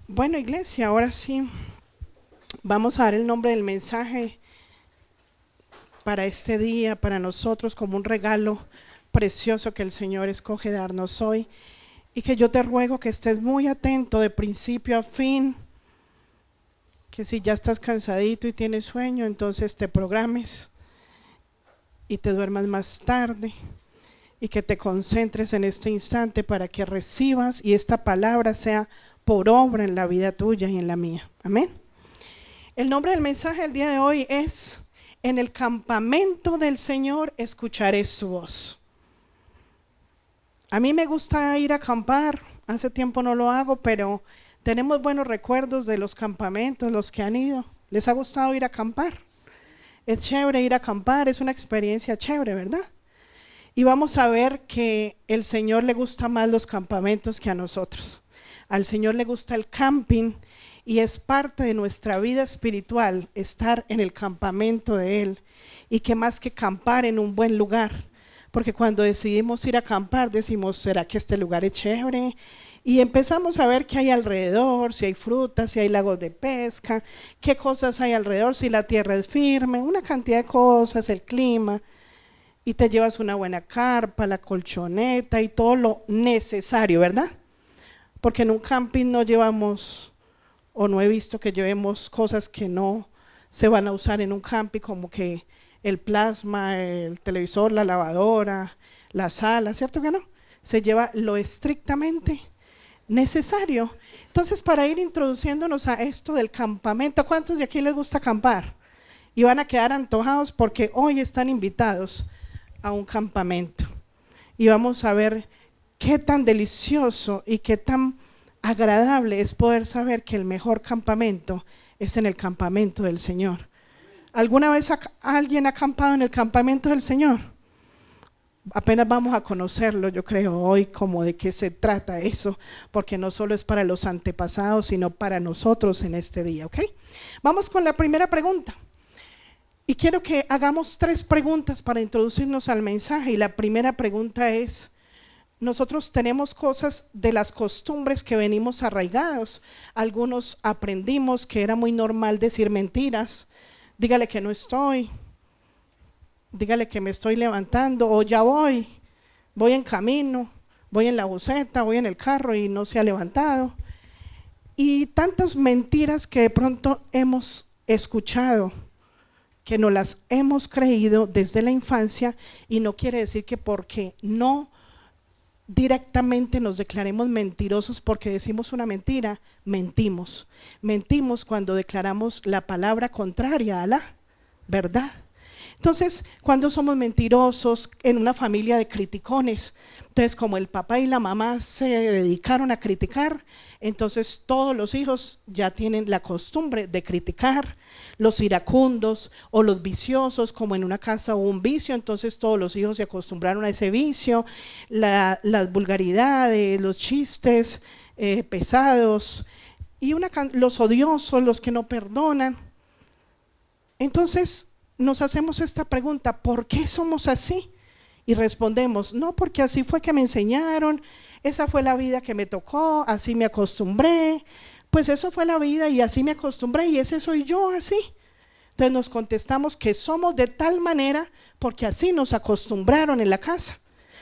Bueno, iglesia, ahora sí, vamos a dar el nombre del mensaje para este día, para nosotros, como un regalo precioso que el Señor escoge darnos hoy. Y que yo te ruego que estés muy atento de principio a fin, que si ya estás cansadito y tienes sueño, entonces te programes y te duermas más tarde y que te concentres en este instante para que recibas y esta palabra sea por obra en la vida tuya y en la mía. Amén. El nombre del mensaje del día de hoy es: en el campamento del Señor escucharé su voz. A mí me gusta ir a acampar, hace tiempo no lo hago, pero tenemos buenos recuerdos de los campamentos, los que han ido. ¿Les ha gustado ir a acampar? Es chévere ir a acampar, es una experiencia chévere, ¿verdad? Y vamos a ver que el Señor le gusta más los campamentos que a nosotros. Al Señor le gusta el camping y es parte de nuestra vida espiritual estar en el campamento de Él. Y que más que acampar en un buen lugar, porque cuando decidimos ir a acampar decimos, ¿será que este lugar es chévere? Y empezamos a ver qué hay alrededor, si hay frutas, si hay lagos de pesca, qué cosas hay alrededor, si la tierra es firme, una cantidad de cosas, el clima. Y te llevas una buena carpa, la colchoneta y todo lo necesario, ¿verdad? Porque en un camping no llevamos, o no he visto que llevemos cosas que no se van a usar en un camping, como que el plasma, el televisor, la lavadora, la sala, ¿cierto que no? Se lleva lo estrictamente necesario. Entonces, para ir introduciéndonos a esto del campamento, ¿cuántos de aquí les gusta acampar? Y van a quedar antojados porque hoy están invitados a un campamento. Y vamos a ver qué tan delicioso y qué tan agradable es poder saber que el mejor campamento es en el campamento del Señor. ¿Alguna vez alguien ha acampado en el campamento del Señor? Apenas vamos a conocerlo, yo creo, hoy, como de qué se trata eso, porque no solo es para los antepasados, sino para nosotros en este día, ¿ok? Vamos con la primera pregunta. Y quiero que hagamos 3 preguntas para introducirnos al mensaje. Y la primera pregunta es: nosotros tenemos cosas de las costumbres que venimos arraigados. Algunos aprendimos que era muy normal decir mentiras. Dígale que no estoy, dígale que me estoy levantando, o ya voy en camino, voy en la buseta, voy en el carro y no se ha levantado. Y tantas mentiras que de pronto hemos escuchado, que no las hemos creído desde la infancia, y no quiere decir que porque no directamente nos declaremos mentirosos porque decimos una mentira, mentimos. Mentimos cuando declaramos la palabra contraria a la verdad. Entonces, cuando somos mentirosos en una familia de criticones, entonces como el papá y la mamá se dedicaron a criticar, entonces todos los hijos ya tienen la costumbre de criticar. Los iracundos o los viciosos, como en una casa hubo un vicio, entonces todos los hijos se acostumbraron a ese vicio. Las vulgaridades, los chistes pesados, y los odiosos, los que no perdonan. Entonces nos hacemos esta pregunta: ¿por qué somos así? Y respondemos: no, porque así fue que me enseñaron, esa fue la vida que me tocó, así me acostumbré, pues eso fue la vida y así me acostumbré y ese soy yo así. Entonces nos contestamos que somos de tal manera porque así nos acostumbraron en la casa.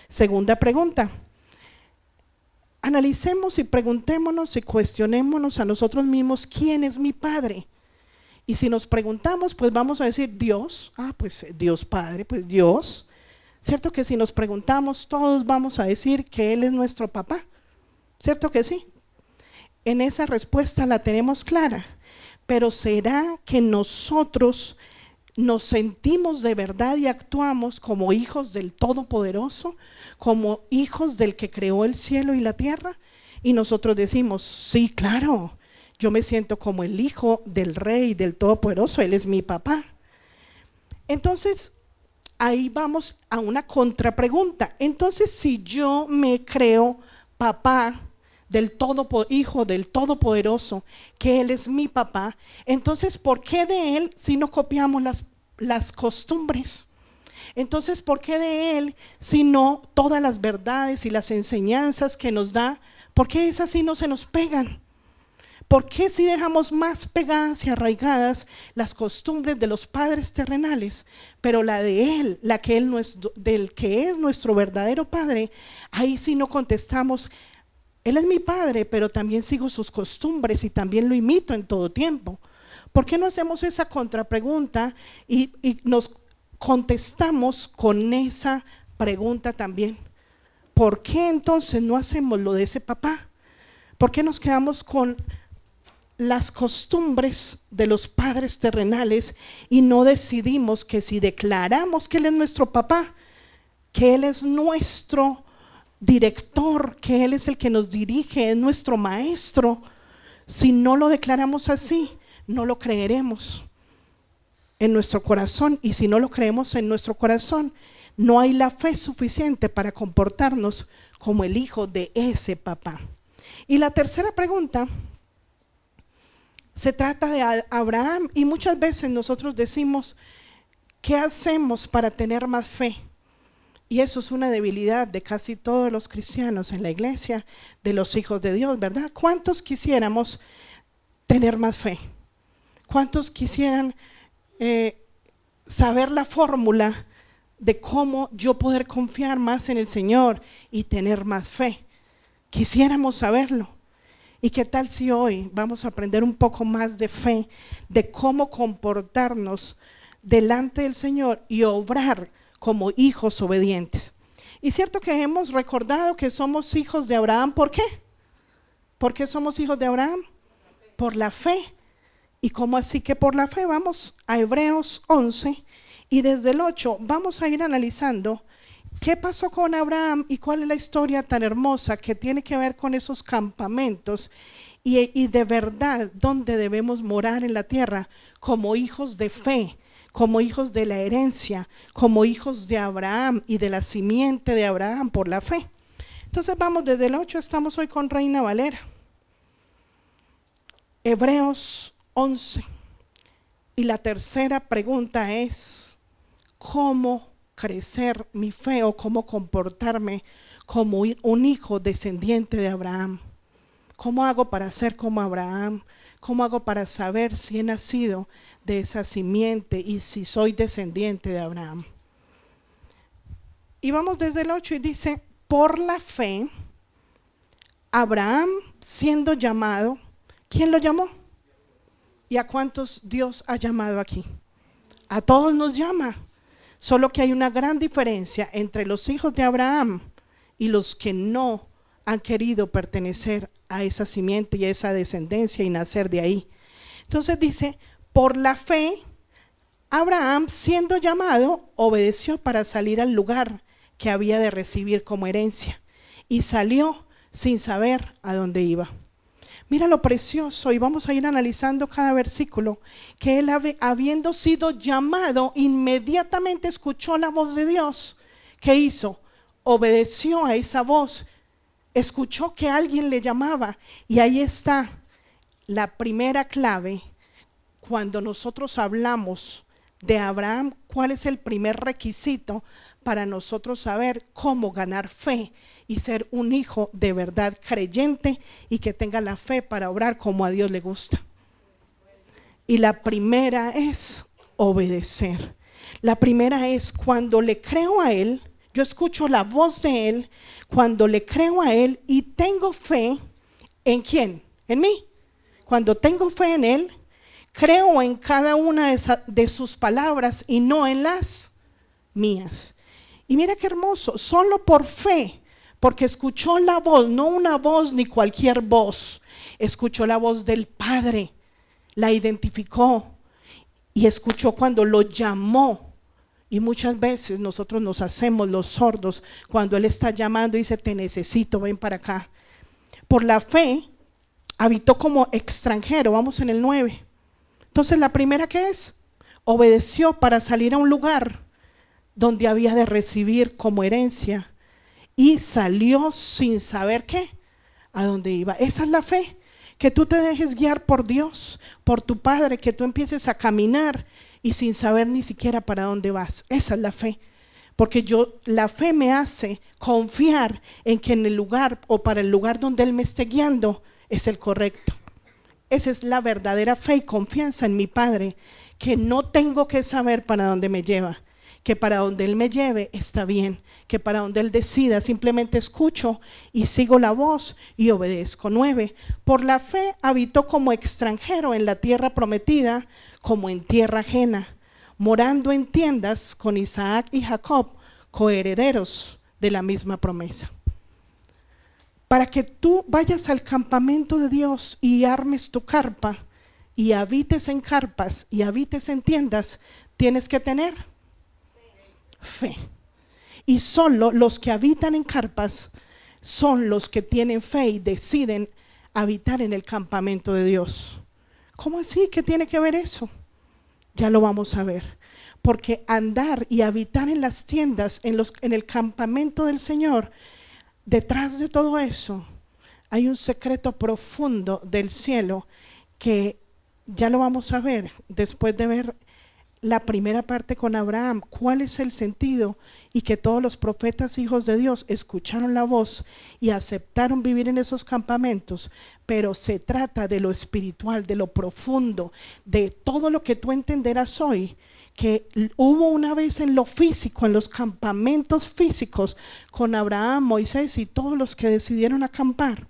Segunda pregunta: analicemos y preguntémonos y cuestionémonos a nosotros mismos: ¿quién es mi padre? Y si nos preguntamos, pues vamos a decir Dios. Pues Dios Padre, pues Dios. ¿Cierto que si nos preguntamos, todos vamos a decir que Él es nuestro papá? ¿Cierto que sí? En esa respuesta la tenemos clara. Pero ¿será que nosotros nos sentimos de verdad y actuamos como hijos del Todopoderoso, como hijos del que creó el cielo y la tierra? Y nosotros decimos: sí, claro, yo me siento como el hijo del Rey, del Todopoderoso, Él es mi papá. Entonces, ahí vamos a una contrapregunta. Entonces, si yo me creo papá hijo del Todopoderoso, que Él es mi papá, entonces ¿por qué de Él si no copiamos las costumbres? Entonces ¿por qué de Él si no todas las verdades y las enseñanzas que nos da, por qué esas sí no se nos pegan? ¿Por qué si dejamos más pegadas y arraigadas las costumbres de los padres terrenales, pero la de Él, del que es nuestro verdadero Padre, ahí sí no contestamos, Él es mi Padre, pero también sigo sus costumbres y también lo imito en todo tiempo? ¿Por qué no hacemos esa contrapregunta y nos contestamos con esa pregunta también? ¿Por qué entonces no hacemos lo de ese papá? ¿Por qué nos quedamos con las costumbres de los padres terrenales y no decidimos que si declaramos que Él es nuestro papá, que Él es nuestro director, que Él es el que nos dirige, es nuestro maestro, si no lo declaramos así, no lo creeremos en nuestro corazón? Y si no lo creemos en nuestro corazón, no hay la fe suficiente para comportarnos como el hijo de ese papá. Y la tercera pregunta se trata de Abraham, y muchas veces nosotros decimos, ¿qué hacemos para tener más fe? Y eso es una debilidad de casi todos los cristianos en la iglesia, de los hijos de Dios, ¿verdad? ¿Cuántos quisiéramos tener más fe? ¿Cuántos quisieran saber la fórmula de cómo yo poder confiar más en el Señor y tener más fe? Quisiéramos saberlo. ¿Y qué tal si hoy vamos a aprender un poco más de fe, de cómo comportarnos delante del Señor y obrar como hijos obedientes? Y cierto que hemos recordado que somos hijos de Abraham. ¿Por qué? ¿Por qué somos hijos de Abraham? Por la fe. ¿Y cómo así que por la fe? Vamos a Hebreos 11 y desde el 8 vamos a ir analizando qué pasó con Abraham y cuál es la historia tan hermosa que tiene que ver con esos campamentos y de verdad dónde debemos morar en la tierra como hijos de fe, como hijos de la herencia, como hijos de Abraham y de la simiente de Abraham por la fe. Entonces vamos desde el 8, estamos hoy con Reina Valera. Hebreos 11. Y la tercera pregunta es, ¿cómo crecer mi fe o cómo comportarme como un hijo descendiente de Abraham? ¿Cómo hago para ser como Abraham? ¿Cómo hago para saber si he nacido de esa simiente y si soy descendiente de Abraham? Y vamos desde el 8 y dice, por la fe, Abraham siendo llamado, ¿quién lo llamó? ¿Y a cuántos Dios ha llamado aquí? A todos nos llama. Solo que hay una gran diferencia entre los hijos de Abraham y los que no han querido pertenecer a esa simiente y a esa descendencia y nacer de ahí. Entonces dice, por la fe, Abraham siendo llamado, obedeció para salir al lugar que había de recibir como herencia y salió sin saber a dónde iba. Mira lo precioso, y vamos a ir analizando cada versículo, que él habiendo sido llamado, inmediatamente escuchó la voz de Dios. ¿Qué hizo? Obedeció a esa voz, escuchó que alguien le llamaba, y ahí está la primera clave. Cuando nosotros hablamos de Abraham, ¿cuál es el primer requisito para nosotros saber cómo ganar fe y ser un hijo de verdad creyente y que tenga la fe para obrar como a Dios le gusta? Y la primera es obedecer. La primera es cuando le creo a Él, yo escucho la voz de Él, cuando le creo a Él y tengo fe, ¿en quién? En mí. Cuando tengo fe en Él, creo en cada una de sus palabras y no en las mías. Y mira qué hermoso, solo por fe, porque escuchó la voz, no una voz ni cualquier voz, escuchó la voz del Padre, la identificó y escuchó cuando lo llamó. Y muchas veces nosotros nos hacemos los sordos cuando Él está llamando y dice, te necesito, ven para acá. Por la fe, habitó como extranjero, vamos en el 9. Entonces la primera, ¿qué es? Obedeció para salir a un lugar donde había de recibir como herencia y salió sin saber qué, a dónde iba. Esa es la fe, que tú te dejes guiar por Dios, por tu Padre, que tú empieces a caminar y sin saber ni siquiera para dónde vas. Esa es la fe, porque la fe me hace confiar en que en el lugar o para el lugar donde Él me esté guiando es el correcto. Esa es la verdadera fe y confianza en mi Padre, que no tengo que saber para dónde me lleva, que para donde Él me lleve está bien, que para donde Él decida simplemente escucho y sigo la voz y obedezco. 9. Por la fe habitó como extranjero en la tierra prometida, como en tierra ajena, morando en tiendas con Isaac y Jacob, coherederos de la misma promesa. Para que tú vayas al campamento de Dios y armes tu carpa y habites en carpas y habites en tiendas, tienes que tener fe. Y solo los que habitan en carpas son los que tienen fe y deciden habitar en el campamento de Dios. ¿Cómo así? ¿Qué tiene que ver eso? Ya lo vamos a ver. Porque andar y habitar en las tiendas, en el campamento del Señor, detrás de todo eso hay un secreto profundo del cielo que ya lo vamos a ver después de ver la primera parte con Abraham, cuál es el sentido, y que todos los profetas hijos de Dios escucharon la voz y aceptaron vivir en esos campamentos. Pero se trata de lo espiritual, de lo profundo, de todo lo que tú entenderás hoy, que hubo una vez en lo físico, en los campamentos físicos con Abraham, Moisés y todos los que decidieron acampar.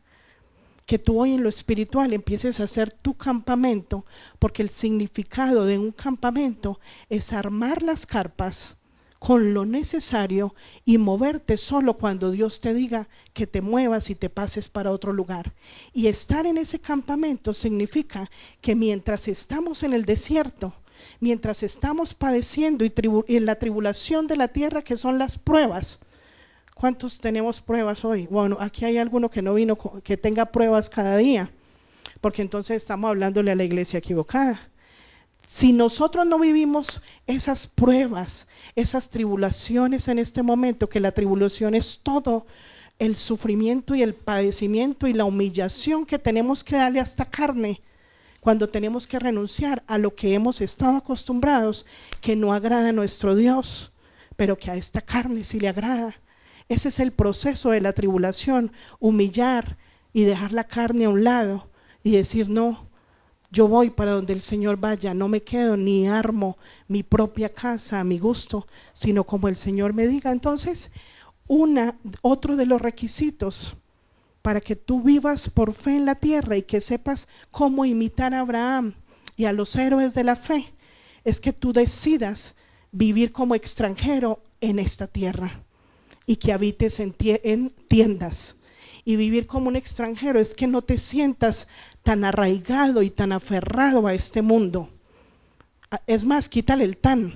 Que tú hoy en lo espiritual empieces a hacer tu campamento, porque el significado de un campamento es armar las carpas con lo necesario y moverte solo cuando Dios te diga que te muevas y te pases para otro lugar. Y estar en ese campamento significa que mientras estamos en el desierto, mientras estamos padeciendo y en la tribulación de la tierra, que son las pruebas. ¿Cuántos tenemos pruebas hoy? Bueno, aquí hay alguno que no vino, que tenga pruebas cada día, porque entonces estamos hablándole a la iglesia equivocada. Si nosotros no vivimos esas pruebas, esas tribulaciones en este momento, que la tribulación es todo el sufrimiento y el padecimiento y la humillación que tenemos que darle a esta carne, cuando tenemos que renunciar a lo que hemos estado acostumbrados, que no agrada a nuestro Dios, pero que a esta carne sí le agrada. Ese es el proceso de la tribulación, humillar y dejar la carne a un lado y decir no, yo voy para donde el Señor vaya, no me quedo ni armo mi propia casa a mi gusto, sino como el Señor me diga. Entonces, otro de los requisitos para que tú vivas por fe en la tierra y que sepas cómo imitar a Abraham y a los héroes de la fe, es que tú decidas vivir como extranjero en esta tierra y que habites en tiendas. Y vivir como un extranjero es que no te sientas tan arraigado y tan aferrado a este mundo. Es más, quítale el tan,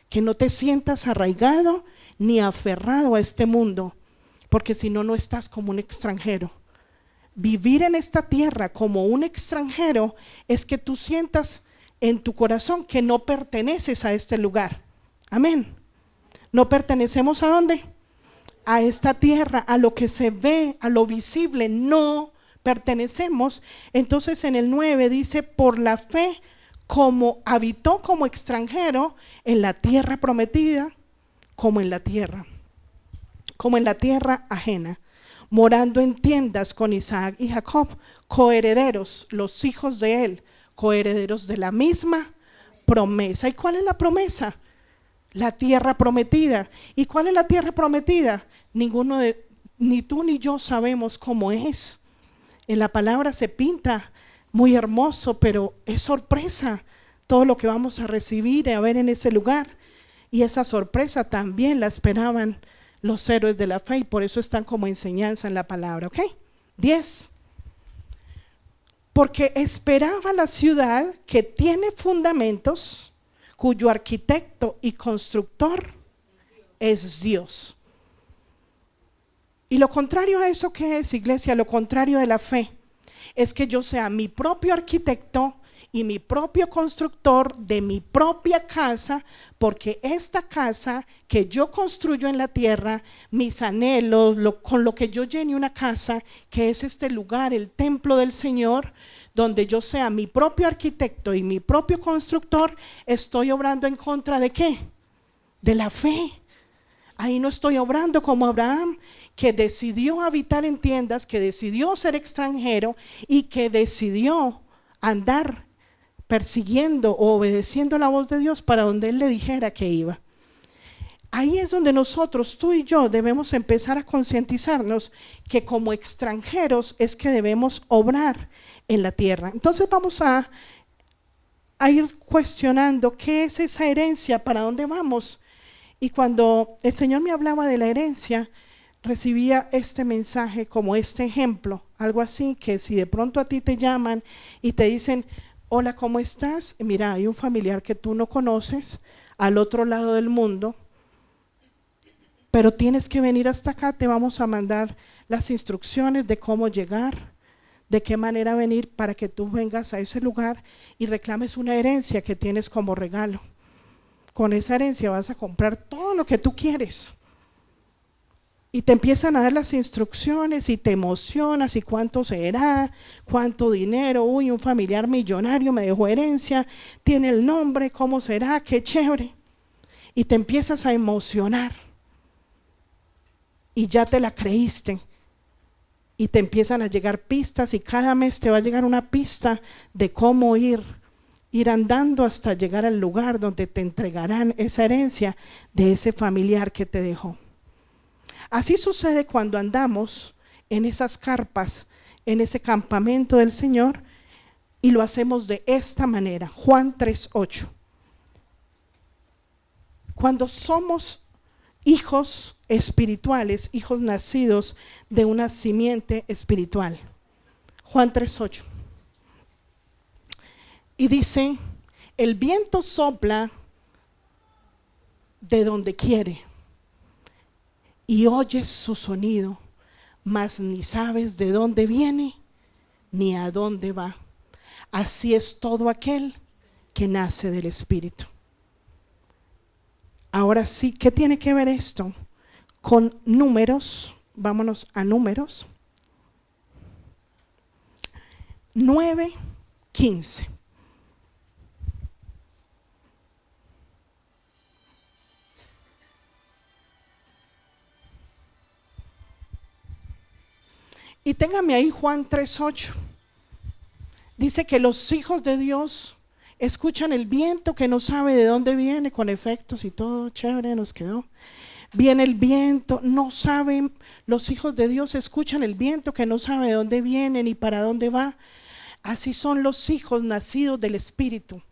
que no te sientas arraigado ni aferrado a este mundo, porque si no, no estás como un extranjero. Vivir en esta tierra como un extranjero es que tú sientas en tu corazón que no perteneces a este lugar. Amén. ¿No pertenecemos a dónde? A esta tierra, a lo que se ve, a lo visible, no pertenecemos. Entonces en el 9 dice, por la fe, como habitó como extranjero en la tierra prometida, como en la tierra ajena, morando en tiendas con Isaac y Jacob, coherederos, los hijos de él, coherederos de la misma promesa. ¿Y cuál es la promesa? La tierra prometida. ¿Y cuál es la tierra prometida? Ni tú ni yo sabemos cómo es. En la palabra se pinta muy hermoso, pero es sorpresa todo lo que vamos a recibir y a ver en ese lugar. Y esa sorpresa también la esperaban los héroes de la fe, y por eso están como enseñanza en la palabra. ¿Ok? 10. Porque esperaba la ciudad que tiene fundamentos, cuyo arquitecto y constructor es Dios. Y lo contrario a eso, ¿qué es, iglesia? Lo contrario de la fe es que yo sea mi propio arquitecto y mi propio constructor de mi propia casa, porque esta casa que yo construyo en la tierra, mis anhelos, con lo que yo llene una casa, que es este lugar, el templo del Señor, donde yo sea mi propio arquitecto y mi propio constructor, estoy obrando en contra ¿de qué? De la fe. Ahí no estoy obrando como Abraham, que decidió habitar en tiendas, que decidió ser extranjero y que decidió andar persiguiendo o obedeciendo la voz de Dios para donde Él le dijera que iba. Ahí es donde nosotros, tú y yo, debemos empezar a concientizarnos que como extranjeros es que debemos obrar en la tierra. Entonces vamos a ir cuestionando qué es esa herencia, para dónde vamos. Y cuando el Señor me hablaba de la herencia, recibía este mensaje como este ejemplo, algo así, que si de pronto a ti te llaman y te dicen, hola, ¿cómo estás? Mira, hay un familiar que tú no conoces al otro lado del mundo, pero tienes que venir hasta acá, te vamos a mandar las instrucciones de cómo llegar, de qué manera venir para que tú vengas a ese lugar y reclames una herencia que tienes como regalo. Con esa herencia vas a comprar todo lo que tú quieres. Y te empiezan a dar las instrucciones y te emocionas y cuánto será, cuánto dinero, uy, un familiar millonario me dejó herencia, tiene el nombre, cómo será, qué chévere. Y te empiezas a emocionar. Y ya te la creíste y te empiezan a llegar pistas y cada mes te va a llegar una pista de cómo ir andando hasta llegar al lugar donde te entregarán esa herencia de ese familiar que te dejó. Así sucede cuando andamos en esas carpas, en ese campamento del Señor, y lo hacemos de esta manera. Juan 3:8. Cuando somos hijos espirituales, hijos nacidos de una simiente espiritual. Juan 3:8. Y dice, el viento sopla de donde quiere y oyes su sonido, mas ni sabes de dónde viene ni a dónde va. Así es todo aquel que nace del Espíritu. Ahora sí, ¿qué tiene que ver esto con Números? Vámonos a Números 9:15. Y téngame ahí Juan 3:8. Dice que los hijos de Dios escuchan el viento que no sabe de dónde viene, con efectos y todo, chévere, nos quedó. Viene el viento, no saben, los hijos de Dios escuchan el viento que no sabe de dónde viene ni para dónde va. Así son los hijos nacidos del Espíritu.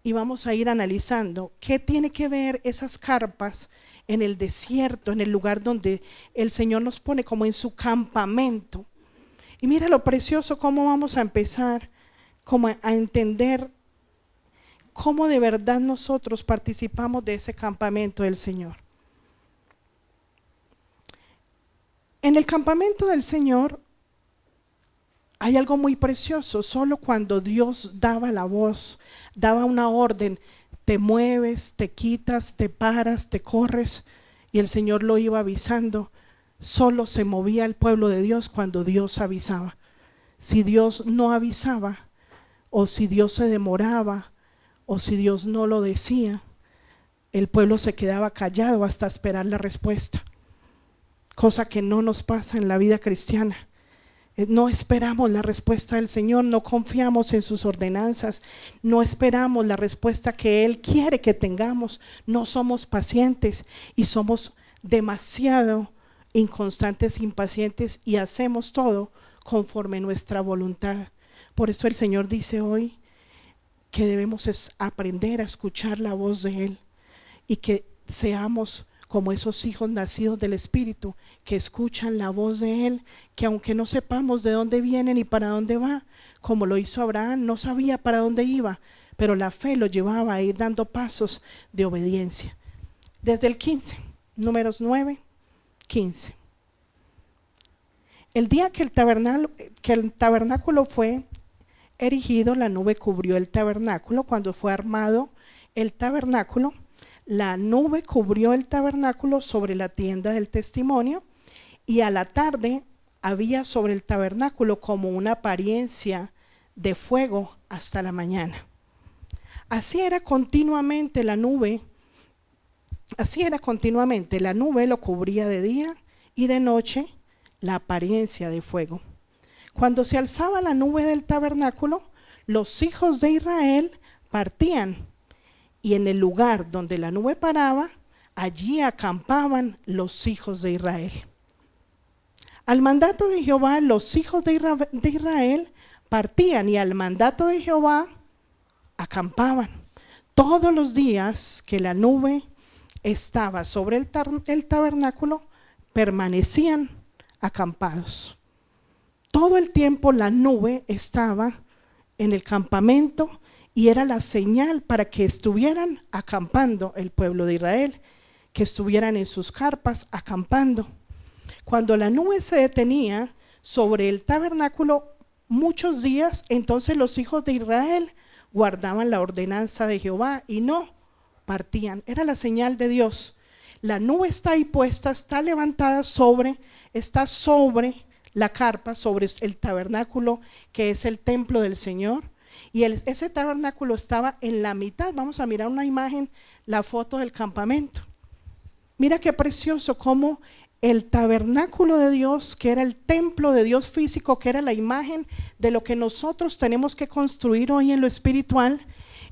Y vamos a ir analizando qué tiene que ver esas carpas en el desierto, en el lugar donde el Señor nos pone como en su campamento. Y mira lo precioso, cómo vamos a empezar como a entender cómo de verdad nosotros participamos de ese campamento del Señor. En el campamento del Señor hay algo muy precioso. Solo cuando Dios daba la voz, daba una orden, te mueves, te quitas, te paras, te corres, y el Señor lo iba avisando. Solo se movía el pueblo de Dios cuando Dios avisaba. Si Dios no avisaba, o si Dios se demoraba, o si Dios no lo decía, el pueblo se quedaba callado hasta esperar la respuesta. Cosa que no nos pasa en la vida cristiana. No esperamos la respuesta del Señor, no confiamos en sus ordenanzas, no esperamos la respuesta que Él quiere que tengamos, no somos pacientes y somos demasiado inconstantes, impacientes, y hacemos todo conforme nuestra voluntad. Por eso el Señor dice hoy que debemos aprender a escuchar la voz de Él y que seamos como esos hijos nacidos del Espíritu que escuchan la voz de Él, que aunque no sepamos de dónde viene ni para dónde va, como lo hizo Abraham, no sabía para dónde iba, pero la fe lo llevaba a ir dando pasos de obediencia. Desde el 15, Números 9:15. El día que el tabernáculo fue erigido, la nube cubrió el tabernáculo. Cuando fue armado el tabernáculo, la nube cubrió el tabernáculo sobre la tienda del testimonio, y a la tarde había sobre el tabernáculo como una apariencia de fuego hasta la mañana. Así era continuamente la nube lo cubría de día y de noche la apariencia de fuego. Cuando se alzaba la nube del tabernáculo, los hijos de Israel partían, y en el lugar donde la nube paraba, allí acampaban los hijos de Israel. Al mandato de Jehová, los hijos de Israel partían, y al mandato de Jehová acampaban. Todos los días que la nube estaba sobre el tabernáculo, permanecían acampados. Todo el tiempo la nube estaba en el campamento y era la señal para que estuvieran acampando el pueblo de Israel, que estuvieran en sus carpas acampando. Cuando la nube se detenía sobre el tabernáculo muchos días, entonces los hijos de Israel guardaban la ordenanza de Jehová y no partían. Era la señal de Dios. La nube está ahí puesta, está levantada está sobre la carpa, sobre el tabernáculo que es el templo del Señor. Y ese tabernáculo estaba en la mitad. Vamos a mirar una imagen, la foto del campamento. Mira qué precioso cómo el tabernáculo de Dios, que era el templo de Dios físico, que era la imagen de lo que nosotros tenemos que construir hoy en lo espiritual.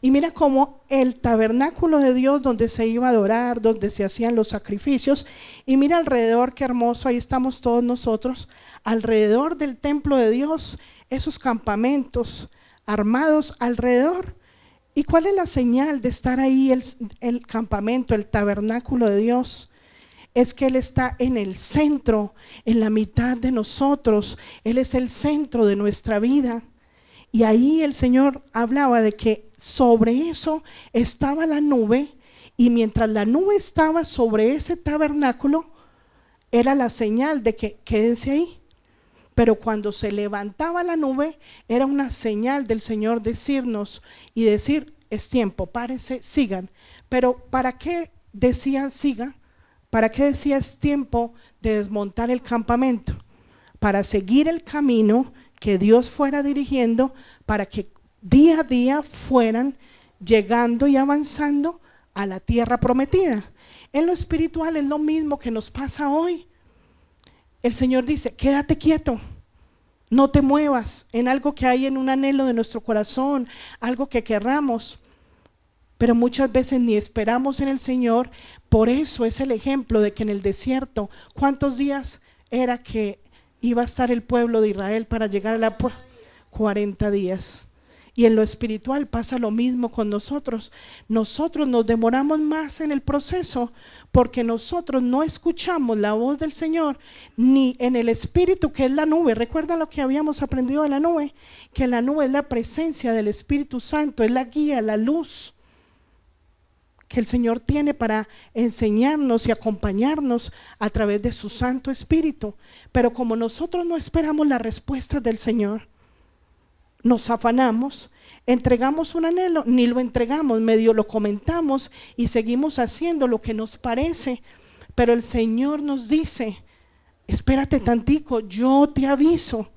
Y mira cómo el tabernáculo de Dios, donde se iba a adorar, donde se hacían los sacrificios, y mira alrededor, qué hermoso, ahí estamos todos nosotros, alrededor del templo de Dios, esos campamentos armados alrededor. ¿Y cuál es la señal de estar ahí, el campamento, el tabernáculo de Dios? Es que Él está en el centro, en la mitad de nosotros. Él es el centro de nuestra vida. Y ahí el Señor hablaba de que sobre eso estaba la nube, y mientras la nube estaba sobre ese tabernáculo, era la señal de que quédense ahí. Pero cuando se levantaba la nube, era una señal del Señor decirnos y decir, es tiempo, párense, sigan. Pero ¿para qué decía siga? ¿Para qué decía es tiempo de desmontar el campamento? Para seguir el camino que Dios fuera dirigiendo, para que día a día fueran llegando y avanzando a la tierra prometida. En lo espiritual es lo mismo que nos pasa hoy. El Señor dice, quédate quieto, no te muevas en algo que hay en un anhelo de nuestro corazón, algo que querramos. Pero muchas veces ni esperamos en el Señor. Por eso es el ejemplo de que en el desierto, ¿cuántos días era que iba a estar el pueblo de Israel para llegar a la 40 días? Y en lo espiritual pasa lo mismo con nosotros. Nosotros nos demoramos más en el proceso porque nosotros no escuchamos la voz del Señor ni en el Espíritu, que es la nube. Recuerda lo que habíamos aprendido de la nube, que la nube es la presencia del Espíritu Santo, es la guía, la luz que el Señor tiene para enseñarnos y acompañarnos a través de su Santo Espíritu. Pero como nosotros no esperamos las respuestas del Señor, nos afanamos, entregamos un anhelo, ni lo entregamos, medio lo comentamos y seguimos haciendo lo que nos parece. Pero el Señor nos dice, espérate tantico, yo te aviso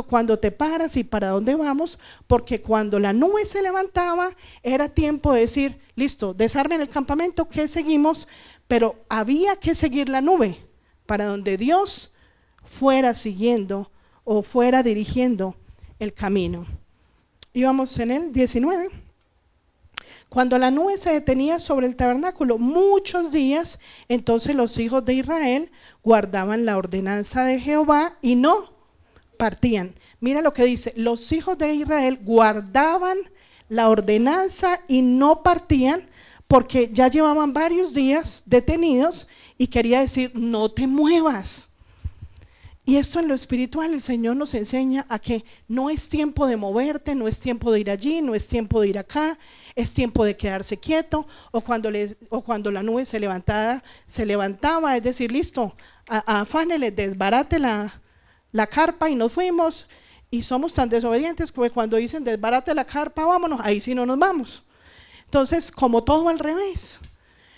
cuando te paras y para dónde vamos, porque cuando la nube se levantaba era tiempo de decir, listo, desarmen el campamento, que seguimos, pero había que seguir la nube para donde Dios fuera siguiendo o fuera dirigiendo el camino. Íbamos en el 19. Cuando la nube se detenía sobre el tabernáculo muchos días, entonces los hijos de Israel guardaban la ordenanza de Jehová y no partían. Mira lo que dice, los hijos de Israel guardaban la ordenanza y no partían, porque ya llevaban varios días detenidos y quería decir, no te muevas. Y esto en lo espiritual el Señor nos enseña a que no es tiempo de moverte, no es tiempo de ir allí, no es tiempo de ir acá, es tiempo de quedarse quieto. O cuando la nube se levantaba, es decir, listo, afánele, desbarate la carpa y nos fuimos. Y somos tan desobedientes que cuando dicen desbarate la carpa, vámonos, ahí sí no nos vamos. Entonces, como todo al revés.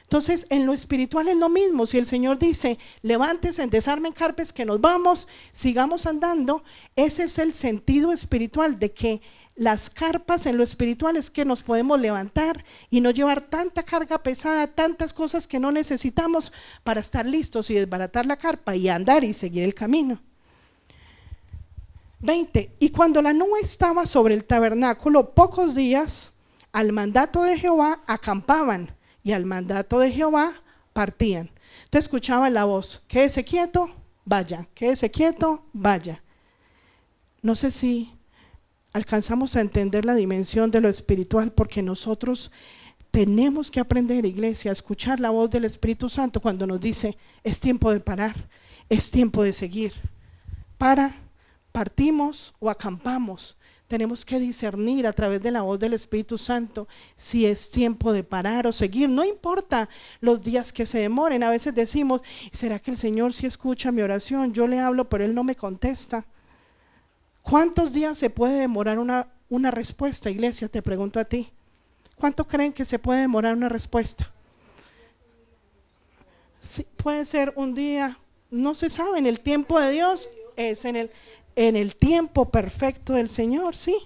Entonces, en lo espiritual es lo mismo. Si el Señor dice, levántense, desarmen carpas, que nos vamos, sigamos andando, ese es el sentido espiritual de que las carpas en lo espiritual es que nos podemos levantar y no llevar tanta carga pesada, tantas cosas que no necesitamos para estar listos y desbaratar la carpa y andar y seguir el camino. 20. Y cuando la nube estaba sobre el tabernáculo, pocos días, al mandato de Jehová acampaban y al mandato de Jehová partían. Entonces escuchaban la voz: quédese quieto, vaya, quédese quieto, vaya. No sé si alcanzamos a entender la dimensión de lo espiritual, porque nosotros tenemos que aprender, iglesia, a escuchar la voz del Espíritu Santo cuando nos dice: es tiempo de parar, es tiempo de seguir. Partimos o acampamos. Tenemos que discernir a través de la voz del Espíritu Santo si es tiempo de parar o seguir. No importa los días que se demoren. A veces decimos: ¿será que el Señor sí escucha mi oración? Yo le hablo, pero Él no me contesta. ¿Cuántos días se puede demorar una respuesta, iglesia? Te pregunto a ti. ¿Cuánto creen que se puede demorar una respuesta? Sí, puede ser un día, no se sabe. En el tiempo de Dios es en el tiempo perfecto del Señor, sí.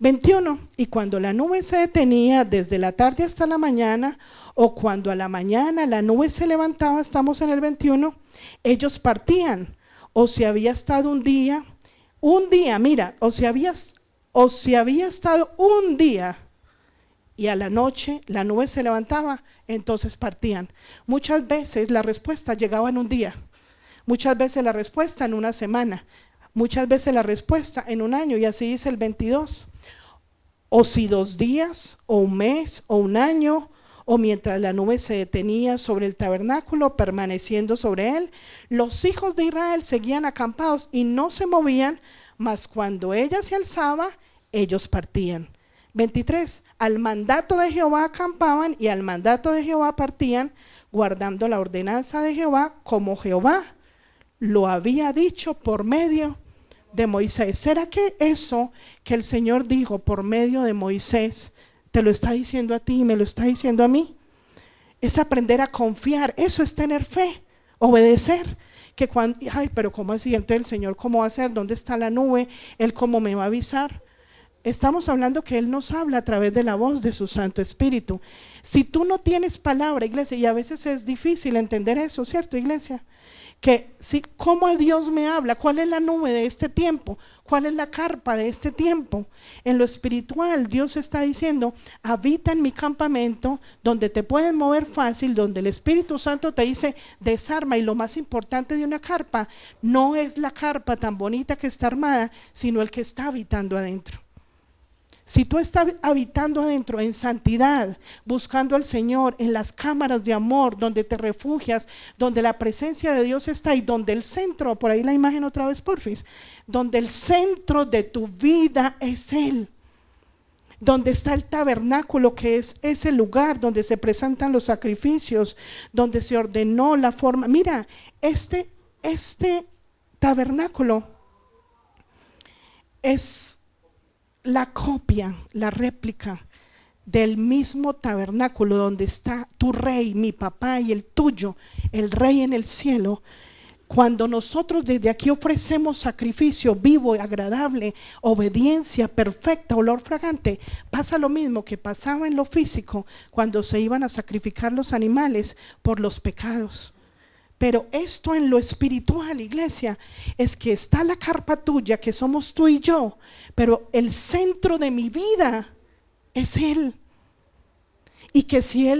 21. Y cuando la nube se detenía desde la tarde hasta la mañana, o cuando a la mañana la nube se levantaba, estamos en el 21, ellos partían. O si había estado un día, mira, o si había estado un día y a la noche la nube se levantaba, entonces partían. Muchas veces la respuesta llegaba en un día, muchas veces la respuesta en una semana, muchas veces la respuesta en un año, y así dice el 22. O si 2 días, o un mes, o un año, o mientras la nube se detenía sobre el tabernáculo, permaneciendo sobre él, los hijos de Israel seguían acampados y no se movían, mas cuando ella se alzaba, ellos partían. 23. Al mandato de Jehová acampaban y al mandato de Jehová partían, guardando la ordenanza de Jehová, como Jehová lo había dicho por medio de Moisés. ¿Será que eso que el Señor dijo por medio de Moisés te lo está diciendo a ti y me lo está diciendo a mí? Es aprender a confiar. Eso es tener fe, obedecer. Que cuando, pero ¿cómo así? Entonces el Señor, ¿cómo va a hacer? ¿Dónde está la nube? ¿Él cómo me va a avisar? Estamos hablando que Él nos habla a través de la voz de su Santo Espíritu. Si tú no tienes palabra, iglesia, y a veces es difícil entender eso, ¿cierto, iglesia? Que si, ¿cómo Dios me habla? ¿Cuál es la nube de este tiempo? ¿Cuál es la carpa de este tiempo? En lo espiritual, Dios está diciendo: habita en mi campamento, donde te puedes mover fácil, donde el Espíritu Santo te dice: desarma. Y lo más importante de una carpa no es la carpa tan bonita que está armada, sino el que está habitando adentro. Si tú estás habitando adentro en santidad, buscando al Señor, en las cámaras de amor, donde te refugias, donde la presencia de Dios está, y donde el centro, por ahí la imagen otra vez, porfis, donde el centro de tu vida es Él, donde está el tabernáculo, que es ese lugar donde se presentan los sacrificios, donde se ordenó la forma. Mira, este tabernáculo es la copia, la réplica del mismo tabernáculo donde está tu rey, mi papá y el tuyo, el rey en el cielo. Cuando nosotros desde aquí ofrecemos sacrificio vivo y agradable, obediencia perfecta, olor fragante, pasa lo mismo que pasaba en lo físico cuando se iban a sacrificar los animales por los pecados. Pero esto en lo espiritual, iglesia, es que está la carpa tuya, que somos tú y yo, pero el centro de mi vida es Él. Y que si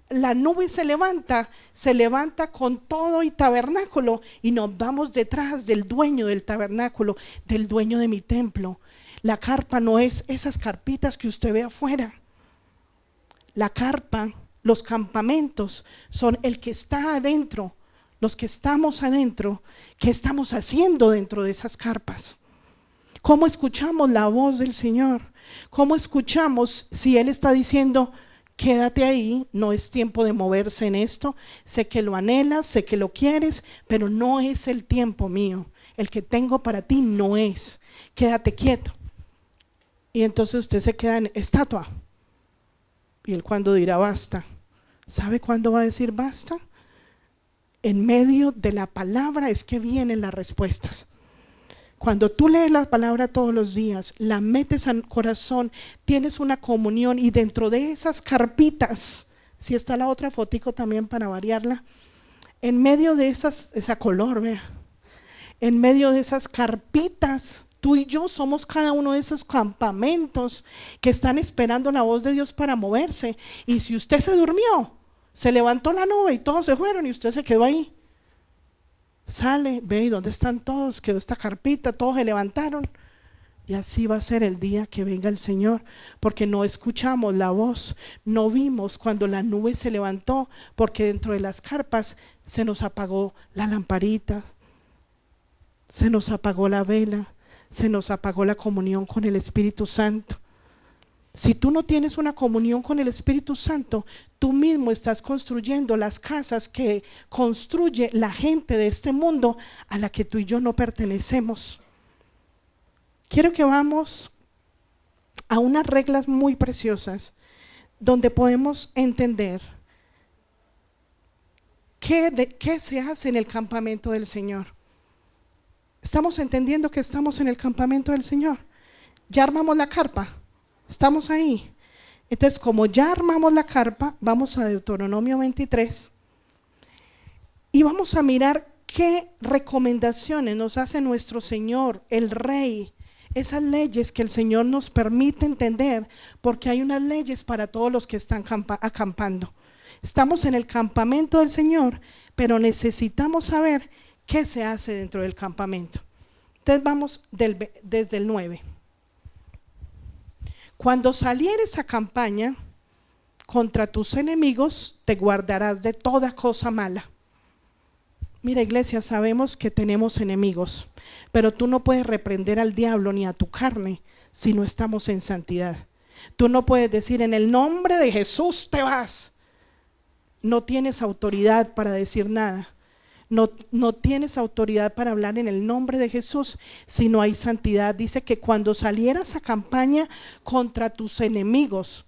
la nube se levanta con todo y tabernáculo, y nos vamos detrás del dueño del tabernáculo, del dueño de mi templo. La carpa no es esas carpitas que usted ve afuera. La carpa, los campamentos, son el que está adentro. Los que estamos adentro, ¿qué estamos haciendo dentro de esas carpas? ¿Cómo escuchamos la voz del Señor? ¿Cómo escuchamos si Él está diciendo: quédate ahí, no es tiempo de moverse en esto, sé que lo anhelas, sé que lo quieres, pero no es el tiempo mío, el que tengo para ti no es, quédate quieto? Y entonces usted se queda en estatua. Y Él, cuando dirá basta, ¿sabe cuándo va a decir basta? En medio de la palabra es que vienen las respuestas. Cuando tú lees la palabra todos los días, la metes al corazón, tienes una comunión, y dentro de esas carpitas, si está la otra fotico también para variarla, en medio de esa color, vea, en medio de esas carpitas Tú y yo somos cada uno de esos campamentos que están esperando la voz de Dios para moverse. Y si usted se durmió, se levantó la nube y todos se fueron y usted se quedó ahí. Sale, ve, ¿y dónde están todos? Quedó esta carpita, todos se levantaron. Y así va a ser el día que venga el Señor, porque no escuchamos la voz, no vimos cuando la nube se levantó, porque dentro de las carpas se nos apagó la lamparita, se nos apagó la vela, se nos apagó la comunión con el Espíritu Santo. Si tú no tienes una comunión con el Espíritu Santo, tú mismo estás construyendo las casas que construye la gente de este mundo a la que tú y yo no pertenecemos. Quiero que vamos a unas reglas muy preciosas donde podemos entender qué se hace en el campamento del Señor. ¿Estamos entendiendo que estamos en el campamento del Señor? Ya armamos la carpa, estamos ahí. Entonces, como ya armamos la carpa, vamos a Deuteronomio 23 y vamos a mirar qué recomendaciones nos hace nuestro Señor, el Rey. Esas leyes que el Señor nos permite entender, porque hay unas leyes para todos los que están acampando. Estamos en el campamento del Señor, pero necesitamos saber qué se hace dentro del campamento. Entonces vamos desde el 9. Cuando salieres a campaña contra tus enemigos, te guardarás de toda cosa mala. Mira, iglesia, sabemos que tenemos enemigos, pero tú no puedes reprender al diablo ni a tu carne si no estamos en santidad. Tú no puedes decir en el nombre de Jesús te vas. No tienes autoridad para decir nada. No tienes autoridad para hablar en el nombre de Jesús si no hay santidad. Dice que cuando salieras a campaña contra tus enemigos,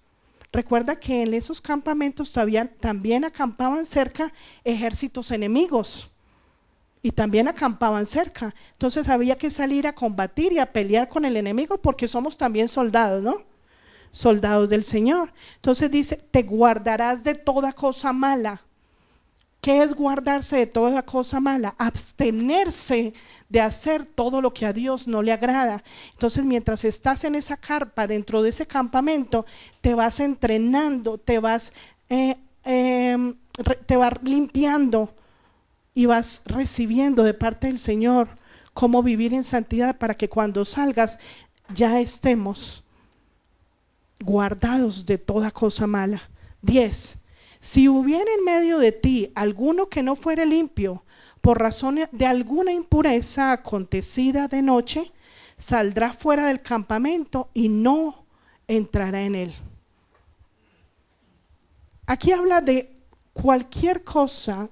recuerda que en esos campamentos también acampaban cerca ejércitos enemigos. Y también acampaban cerca. Entonces había que salir a combatir y a pelear con el enemigo, porque somos también soldados, ¿no? Soldados del Señor. Entonces dice, te guardarás de toda cosa mala. ¿Qué es guardarse de toda cosa mala? Abstenerse de hacer todo lo que a Dios no le agrada. Entonces, mientras estás en esa carpa, dentro de ese campamento, te vas entrenando, te vas limpiando y vas recibiendo de parte del Señor cómo vivir en santidad, para que cuando salgas ya estemos guardados de toda cosa mala. 10. Si hubiera en medio de ti alguno que no fuere limpio por razón de alguna impureza acontecida de noche, saldrá fuera del campamento y no entrará en él. Aquí habla de cualquier cosa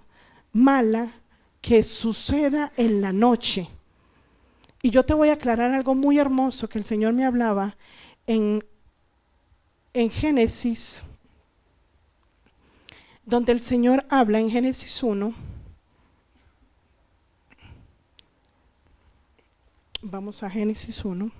mala que suceda en la noche. Y yo te voy a aclarar algo muy hermoso que el Señor me hablaba en Génesis, donde el Señor habla en Génesis 1. Vamos a Génesis 1.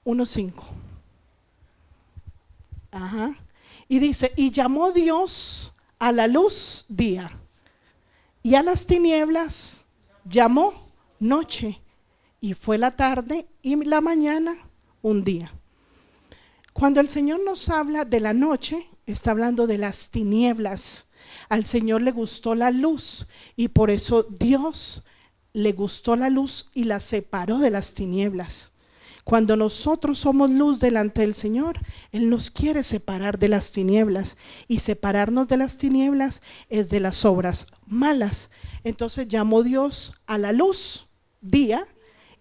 1:5. Ajá. Y dice, y llamó Dios a la luz día, y a las tinieblas llamó noche, y fue la tarde y la mañana un día. Cuando el Señor nos habla de la noche, está hablando de las tinieblas. Al Señor le gustó la luz, y por eso Dios le gustó la luz y la separó de las tinieblas. Cuando nosotros somos luz delante del Señor, Él nos quiere separar de las tinieblas, y separarnos de las tinieblas es de las obras malas. Entonces llamó Dios a la luz día,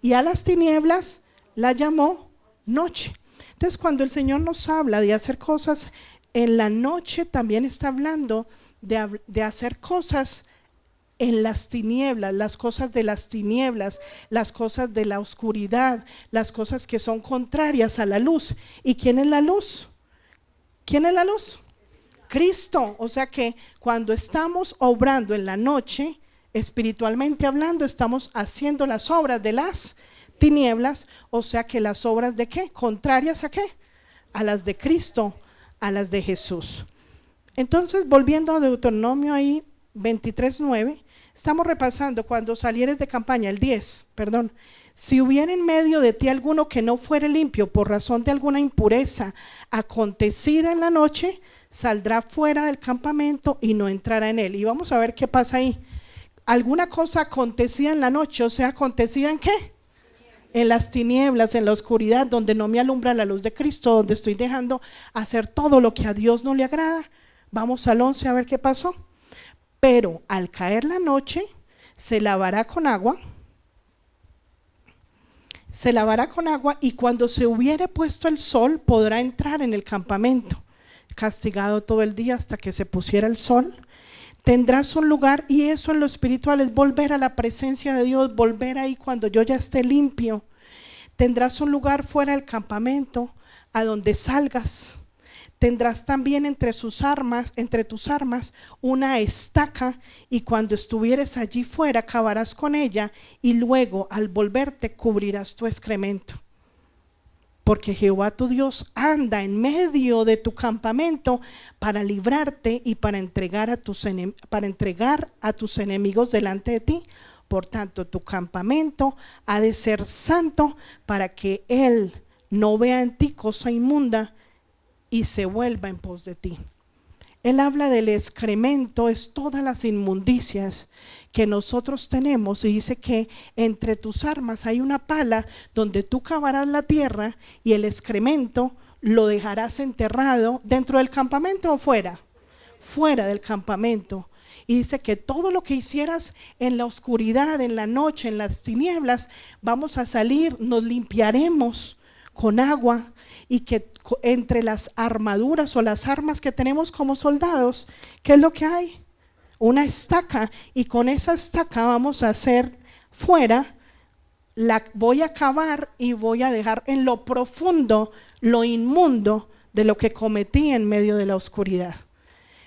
y a las tinieblas la llamó noche. Entonces, cuando el Señor nos habla de hacer cosas en la noche, también está hablando de hacer cosas en las tinieblas, las cosas de las tinieblas, las cosas de la oscuridad, las cosas que son contrarias a la luz. ¿Y quién es la luz? ¿Quién es la luz? Cristo. O sea que cuando estamos obrando en la noche, espiritualmente hablando, estamos haciendo las obras de las tinieblas. O sea que las obras de ¿qué? ¿Contrarias a qué? A las de Cristo, a las de Jesús. Entonces, volviendo a Deuteronomio ahí, 23:9, estamos repasando, cuando salieres de campaña, el 10, perdón. Si hubiera en medio de ti alguno que no fuere limpio por razón de alguna impureza acontecida en la noche, saldrá fuera del campamento y no entrará en él. Y vamos a ver qué pasa ahí. Alguna cosa acontecida en la noche, o sea, ¿acontecida en qué? En las tinieblas, en la oscuridad, donde no me alumbra la luz de Cristo, donde estoy dejando hacer todo lo que a Dios no le agrada. Vamos al 11 a ver qué pasó. Pero al caer la noche, se lavará con agua y cuando se hubiere puesto el sol, podrá entrar en el campamento, castigado todo el día hasta que se pusiera el sol. Tendrás un lugar, y eso en lo espiritual es volver a la presencia de Dios, volver ahí cuando yo ya esté limpio. Tendrás un lugar fuera del campamento a donde salgas. Tendrás también entre tus armas una estaca, y cuando estuvieres allí fuera cavarás con ella, y luego al volverte cubrirás tu excremento. Porque Jehová tu Dios anda en medio de tu campamento para librarte y para entregar a tus enemigos delante de ti. Por tanto, tu campamento ha de ser santo, para que él no vea en ti cosa inmunda y se vuelva en pos de ti. Él habla del excremento, es todas las inmundicias que nosotros tenemos, y dice que entre tus armas hay una pala donde tú cavarás la tierra y el excremento lo dejarás enterrado dentro del campamento o fuera del campamento. Y dice que todo lo que hicieras en la oscuridad, en la noche, en las tinieblas, vamos a salir, nos limpiaremos con agua, y que entre las armaduras o las armas que tenemos como soldados, ¿qué es lo que hay? Una estaca, y con esa estaca vamos a hacer fuera, voy a cavar y voy a dejar en lo profundo lo inmundo de lo que cometí en medio de la oscuridad.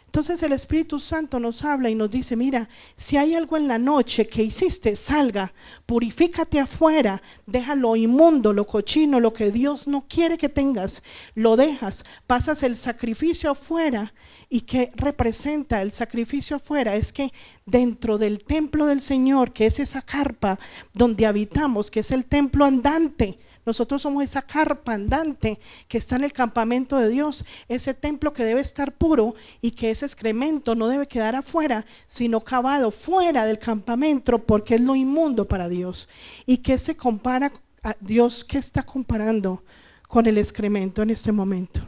Entonces el Espíritu Santo nos habla y nos dice: mira, si hay algo en la noche que hiciste, salga, purifícate afuera, deja lo inmundo, lo cochino, lo que Dios no quiere que tengas, lo dejas, pasas el sacrificio afuera. ¿Y qué representa el sacrificio afuera? Es que dentro del templo del Señor, que es esa carpa donde habitamos, que es el templo andante, nosotros somos esa carpa andante que está en el campamento de Dios, ese templo que debe estar puro, y que ese excremento no debe quedar afuera, sino cavado fuera del campamento, porque es lo inmundo para Dios. ¿Y qué se compara a Dios? ¿Qué está comparando con el excremento en este momento?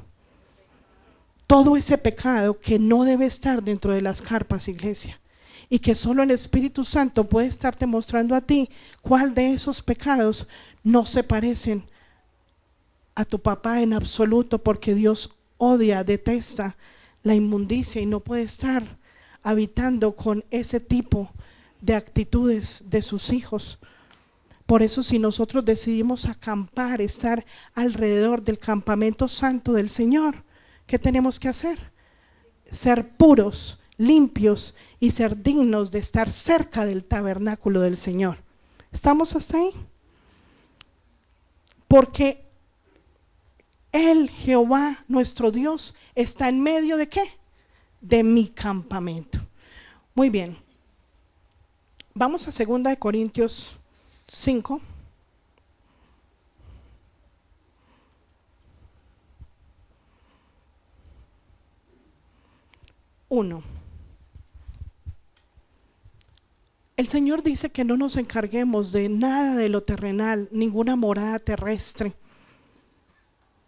Todo ese pecado que no debe estar dentro de las carpas, iglesia, y que solo el Espíritu Santo puede estarte mostrando a ti cuál de esos pecados no se parecen a tu papá en absoluto, porque Dios odia, detesta la inmundicia y no puede estar habitando con ese tipo de actitudes de sus hijos. Por eso, si nosotros decidimos acampar, estar alrededor del campamento santo del Señor, ¿qué tenemos que hacer? Ser puros, limpios y ser dignos de estar cerca del tabernáculo del Señor. ¿Estamos hasta ahí? Porque Él, Jehová, nuestro Dios, está en medio ¿de qué? De mi campamento. Muy bien. Vamos a 2 Corintios 5. El Señor dice que no nos encarguemos de nada de lo terrenal, ninguna morada terrestre.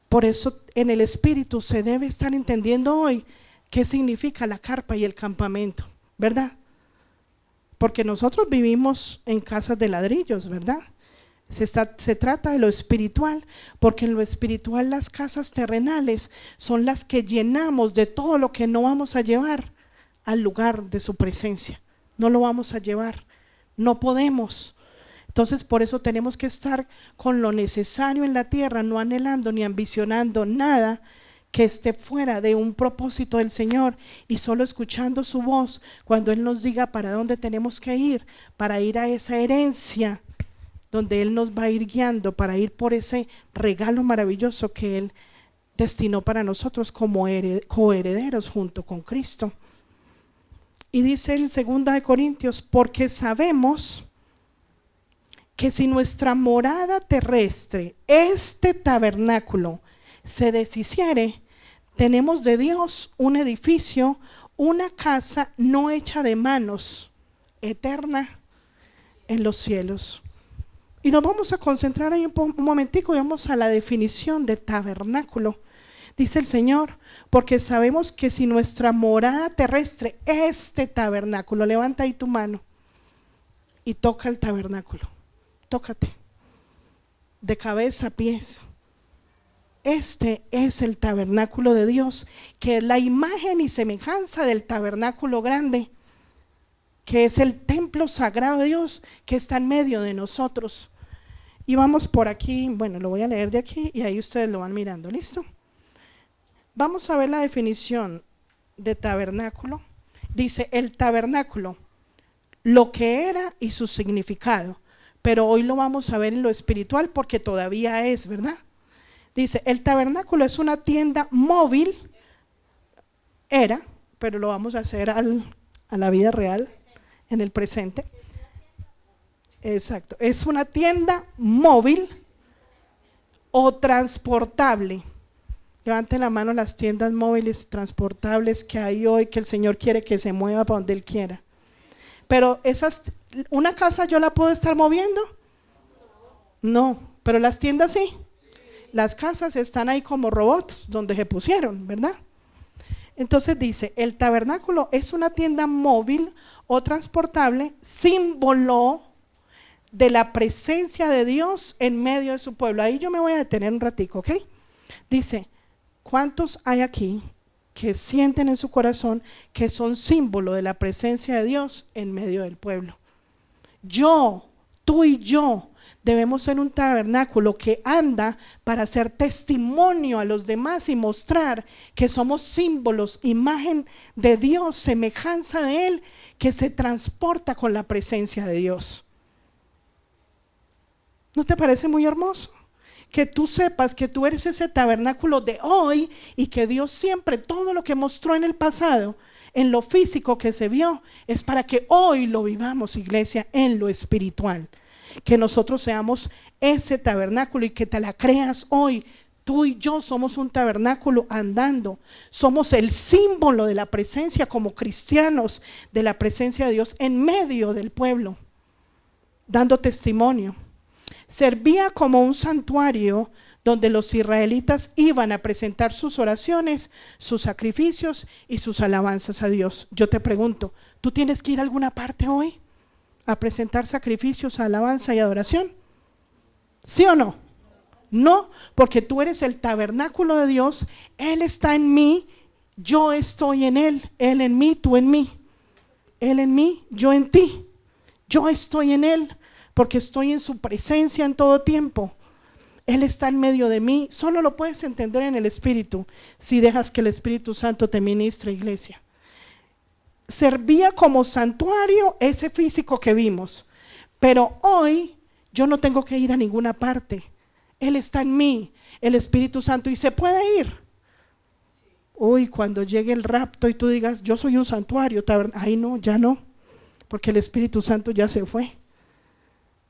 Por eso en el Espíritu se debe estar entendiendo hoy qué significa la carpa y el campamento, ¿verdad? Porque nosotros vivimos en casas de ladrillos, ¿verdad? Se trata de lo espiritual, porque en lo espiritual las casas terrenales son las que llenamos de todo lo que no vamos a llevar al lugar de su presencia. No lo vamos a llevar, no podemos. Entonces por eso tenemos que estar con lo necesario en la tierra, no anhelando ni ambicionando nada que esté fuera de un propósito del Señor, y solo escuchando su voz cuando Él nos diga para dónde tenemos que ir, para ir a esa herencia donde Él nos va a ir guiando, para ir por ese regalo maravilloso que Él destinó para nosotros como coherederos junto con Cristo. Y dice en 2 Corintios, porque sabemos que si nuestra morada terrestre, este tabernáculo, se deshiciere, tenemos de Dios un edificio, una casa no hecha de manos, eterna en los cielos. Y nos vamos a concentrar ahí un momentico y vamos a la definición de tabernáculo. Dice el Señor, porque sabemos que si nuestra morada terrestre, este tabernáculo, levanta ahí tu mano y toca el tabernáculo, tócate, de cabeza a pies. Este es el tabernáculo de Dios, que es la imagen y semejanza del tabernáculo grande, que es el templo sagrado de Dios, que está en medio de nosotros. Y vamos por aquí, bueno, lo voy a leer de aquí y ahí ustedes lo van mirando, ¿listo? Vamos a ver la definición de tabernáculo. Dice el tabernáculo, lo que era y su significado, pero hoy lo vamos a ver en lo espiritual porque todavía es, ¿verdad? Dice, el tabernáculo es una tienda móvil, era, pero lo vamos a hacer a la vida real, en el presente. Exacto, es una tienda móvil o transportable. Levanten la mano las tiendas móviles transportables que hay hoy, que el Señor quiere que se mueva para donde Él quiera. Pero ¿una casa yo la puedo estar moviendo? No, pero las tiendas sí. Las casas están ahí como robots donde se pusieron, ¿verdad? Entonces dice, el tabernáculo es una tienda móvil o transportable, símbolo de la presencia de Dios en medio de su pueblo. Ahí yo me voy a detener un ratico, ¿ok? Dice, ¿cuántos hay aquí que sienten en su corazón que son símbolo de la presencia de Dios en medio del pueblo? Tú y yo debemos ser un tabernáculo que anda para hacer testimonio a los demás y mostrar que somos símbolos, imagen de Dios, semejanza de Él, que se transporta con la presencia de Dios. ¿No te parece muy hermoso? Que tú sepas que tú eres ese tabernáculo de hoy y que Dios siempre, todo lo que mostró en el pasado, en lo físico que se vio, es para que hoy lo vivamos, iglesia, en lo espiritual. Que nosotros seamos ese tabernáculo y que te la creas hoy. Tú y yo somos un tabernáculo andando, somos el símbolo de la presencia como cristianos, de la presencia de Dios en medio del pueblo, dando testimonio. Servía como un santuario donde los israelitas iban a presentar sus oraciones, sus sacrificios y sus alabanzas a Dios. Yo te pregunto, ¿tú tienes que ir a alguna parte hoy a presentar sacrificios, alabanza y adoración? ¿Sí o no? No, porque tú eres el tabernáculo de Dios, Él está en mí, yo estoy en Él, Él en mí, tú en mí, Él en mí, yo en ti, yo estoy en Él, porque estoy en su presencia en todo tiempo. Él está en medio de mí. Solo lo puedes entender en el Espíritu si dejas que el Espíritu Santo te ministre, iglesia. Servía como santuario ese físico que vimos, pero hoy yo no tengo que ir a ninguna parte. Él está en mí, el Espíritu Santo, y se puede ir. Uy, cuando llegue el rapto y tú digas, yo soy un santuario, ay no, ya no, porque el Espíritu Santo ya se fue.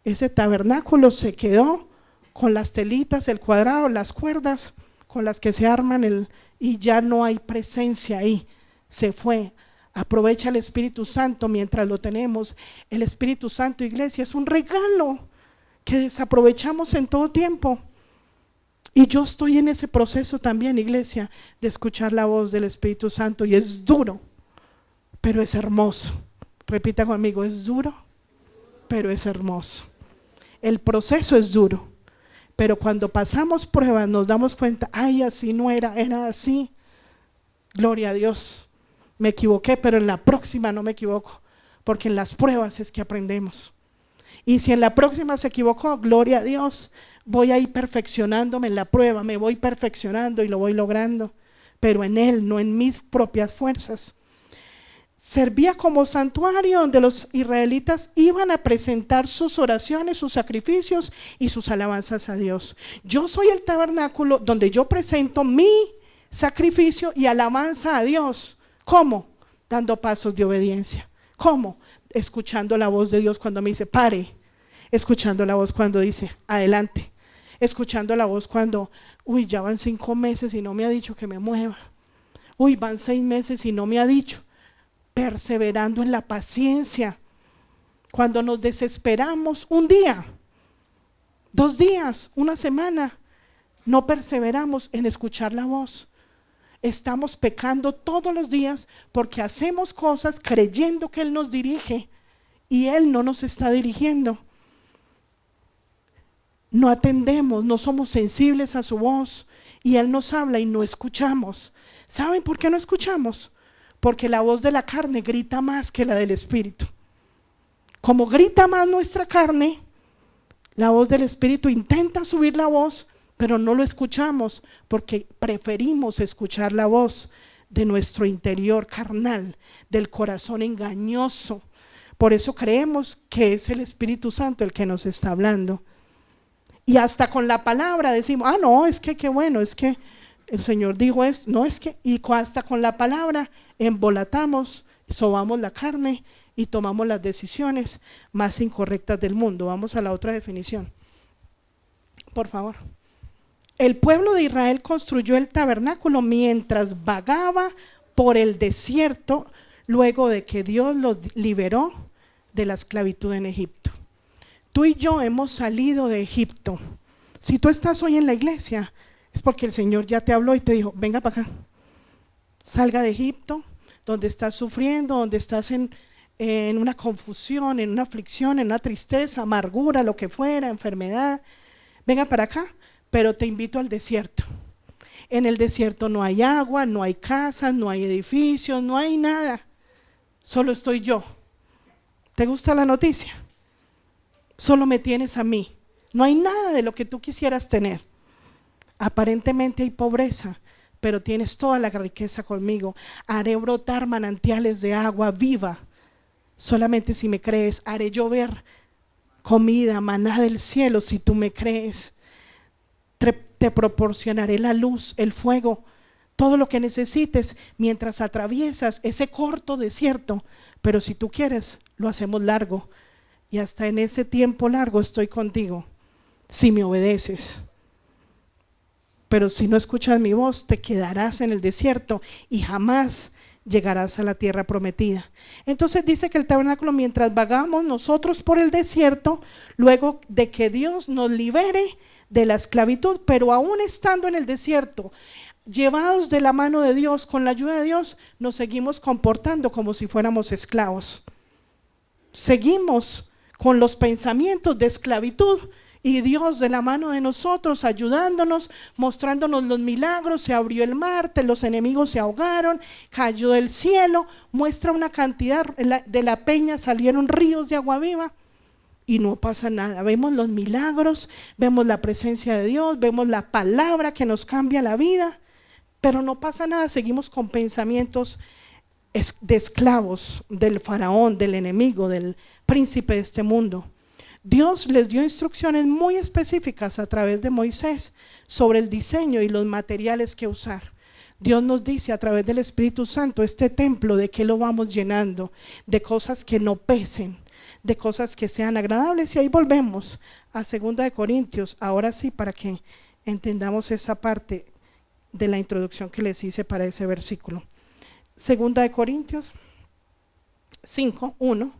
Ese tabernáculo se quedó con las telitas, el cuadrado, las cuerdas con las que se arman y ya no hay presencia ahí, se fue. Aprovecha el Espíritu Santo mientras lo tenemos. El Espíritu Santo, iglesia, es un regalo que desaprovechamos en todo tiempo. Y yo estoy en ese proceso también, iglesia, de escuchar la voz del Espíritu Santo, y es duro, pero es hermoso. Repita conmigo, es duro, pero es hermoso. El proceso es duro, pero cuando pasamos pruebas nos damos cuenta, ay, así no era, era así. Gloria a Dios, me equivoqué, pero en la próxima no me equivoco, porque en las pruebas es que aprendemos. Y si en la próxima se equivocó, gloria a Dios, voy a ir perfeccionándome en la prueba, me voy perfeccionando y lo voy logrando, pero en Él, no en mis propias fuerzas. servía como santuario donde los israelitas iban a presentar sus oraciones, sus sacrificios y sus alabanzas a Dios. Yo soy el tabernáculo donde yo presento mi sacrificio y alabanza a Dios. ¿Cómo? Dando pasos de obediencia. ¿Cómo? Escuchando la voz de Dios cuando me dice pare, escuchando la voz cuando dice adelante, escuchando la voz cuando ya van 5 meses y no me ha dicho que me mueva, van 6 meses y no me ha dicho. Perseverando en la paciencia. Cuando nos desesperamos un día, 2 días, una semana, no perseveramos en escuchar la voz. Estamos pecando todos los días porque hacemos cosas creyendo que Él nos dirige y Él no nos está dirigiendo. No atendemos, no somos sensibles a su voz y Él nos habla y no escuchamos. ¿Saben por qué no escuchamos? Porque la voz de la carne grita más que la del Espíritu. Como grita más nuestra carne, la voz del Espíritu intenta subir la voz, pero no lo escuchamos porque preferimos escuchar la voz de nuestro interior carnal, del corazón engañoso. Por eso creemos que es el Espíritu Santo el que nos está hablando. Y hasta con la palabra decimos, no, es que qué bueno, es que el Señor dijo esto, no es que, y hasta con la palabra embolatamos, sobamos la carne y tomamos las decisiones más incorrectas del mundo. Vamos a la otra definición, por favor. El pueblo de Israel construyó el tabernáculo mientras vagaba por el desierto, luego de que Dios los liberó de la esclavitud en Egipto. Tú y yo hemos salido de Egipto. Si tú estás hoy en la iglesia, es porque el Señor ya te habló y te dijo, venga para acá, salga de Egipto, donde estás sufriendo, donde estás en una confusión, en una aflicción, en una tristeza, amargura, lo que fuera, enfermedad, venga para acá, pero te invito al desierto. En el desierto no hay agua, no hay casas, no hay edificios, no hay nada, solo estoy yo. ¿Te gusta la noticia? Solo me tienes a mí, no hay nada de lo que tú quisieras tener. Aparentemente hay pobreza, pero tienes toda la riqueza conmigo. Haré brotar manantiales de agua viva. Solamente si me crees, haré llover comida, maná del cielo si tú me crees. Te proporcionaré la luz, el fuego, todo lo que necesites mientras atraviesas ese corto desierto. Pero si tú quieres, lo hacemos largo. Y hasta en ese tiempo largo estoy contigo, si me obedeces. Pero si no escuchas mi voz, te quedarás en el desierto y jamás llegarás a la tierra prometida. Entonces dice que el tabernáculo, mientras vagamos nosotros por el desierto, luego de que Dios nos libere de la esclavitud, pero aún estando en el desierto, llevados de la mano de Dios, con la ayuda de Dios, nos seguimos comportando como si fuéramos esclavos. Seguimos con los pensamientos de esclavitud. Y Dios de la mano de nosotros, ayudándonos, mostrándonos los milagros, se abrió el mar, los enemigos se ahogaron, cayó del cielo, muestra una cantidad, de la peña salieron ríos de agua viva y no pasa nada. Vemos los milagros, vemos la presencia de Dios, vemos la palabra que nos cambia la vida, pero no pasa nada, seguimos con pensamientos de esclavos del faraón, del enemigo, del príncipe de este mundo. Dios les dio instrucciones muy específicas a través de Moisés sobre el diseño y los materiales que usar. Dios nos dice a través del Espíritu Santo, este templo, de qué lo vamos llenando, de cosas que no pesen, de cosas que sean agradables. Y ahí volvemos a 2 Corintios, ahora sí, para que entendamos esa parte de la introducción que les hice para ese versículo. 2 Corintios 5:1.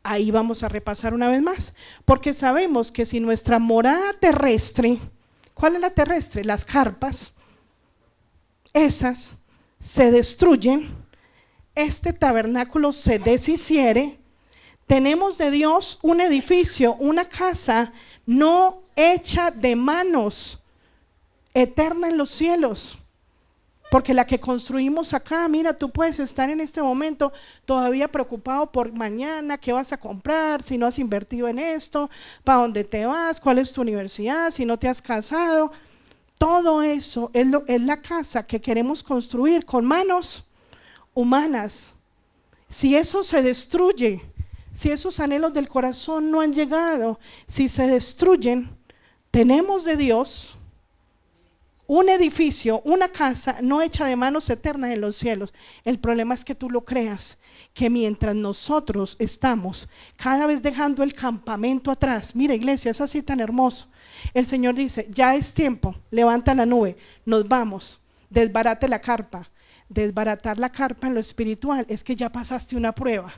Ahí vamos a repasar una vez más, porque sabemos que si nuestra morada terrestre, ¿cuál es la terrestre? Las carpas, esas se destruyen, este tabernáculo se deshiciere, tenemos de Dios un edificio, una casa no hecha de manos, eterna en los cielos. Porque la que construimos acá, mira, tú puedes estar en este momento todavía preocupado por mañana, qué vas a comprar, si no has invertido en esto, para dónde te vas, cuál es tu universidad, si no te has casado. Todo eso es la casa que queremos construir con manos humanas, Si eso se destruye, si esos anhelos del corazón no han llegado, si se destruyen, tenemos de Dios un edificio, una casa no hecha de manos eternas en los cielos. El problema es que tú lo creas, que mientras nosotros estamos cada vez dejando el campamento atrás, mira iglesia, es así tan hermoso. El Señor dice, ya es tiempo, levanta la nube, nos vamos, desbarate la carpa. Desbaratar la carpa en lo espiritual es que ya pasaste una prueba.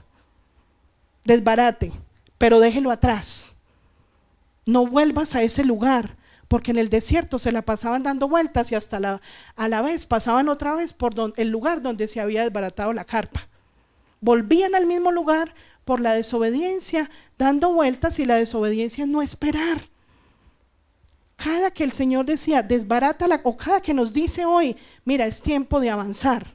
Desbarate, pero déjelo atrás. No vuelvas a ese lugar, porque en el desierto se la pasaban dando vueltas y hasta a la vez pasaban otra vez por el lugar donde se había desbaratado la carpa. Volvían al mismo lugar por la desobediencia, dando vueltas, y la desobediencia es no esperar. Cada que el Señor decía, desbarátala, o cada que nos dice hoy, mira, es tiempo de avanzar.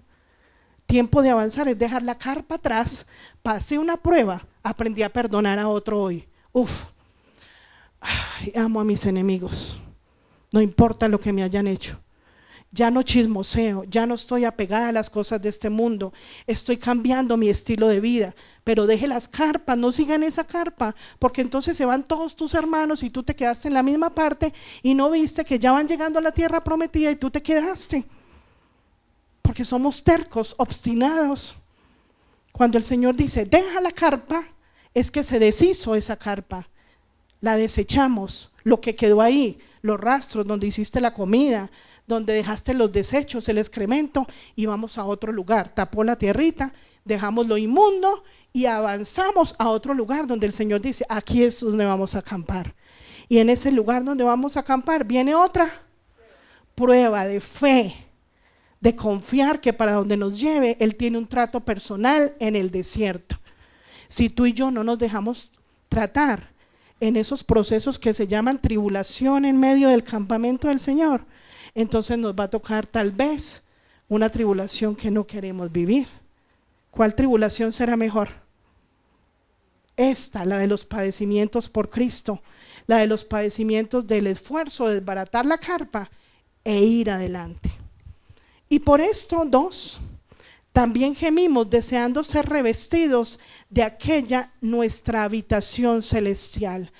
Tiempo de avanzar es dejar la carpa atrás, pasé una prueba, aprendí a perdonar a otro hoy. Ay, amo a mis enemigos, no importa lo que me hayan hecho. Ya no chismoseo, ya no estoy apegada a las cosas de este mundo, estoy cambiando mi estilo de vida, pero deje las carpas, no sigan esa carpa, porque entonces se van todos tus hermanos y tú te quedaste en la misma parte y no viste que ya van llegando a la tierra prometida y tú te quedaste, porque somos tercos, obstinados. Cuando el Señor dice, deja la carpa, es que se deshizo esa carpa, la desechamos, lo que quedó ahí, los rastros donde hiciste la comida, donde dejaste los desechos, el excremento, y vamos a otro lugar, tapó la tierrita, dejamos lo inmundo y avanzamos a otro lugar donde el Señor dice, aquí es donde vamos a acampar. Y en ese lugar donde vamos a acampar viene otra prueba de fe, de confiar que para donde nos lleve, Él tiene un trato personal en el desierto. Si tú y yo no nos dejamos tratar en esos procesos que se llaman tribulación en medio del campamento del Señor, entonces nos va a tocar tal vez una tribulación que no queremos vivir. ¿Cuál tribulación será mejor? Esta, la de los padecimientos por Cristo, la de los padecimientos del esfuerzo de desbaratar la carpa e ir adelante. Y por esto, 2, también gemimos deseando ser revestidos de aquella nuestra habitación celestial.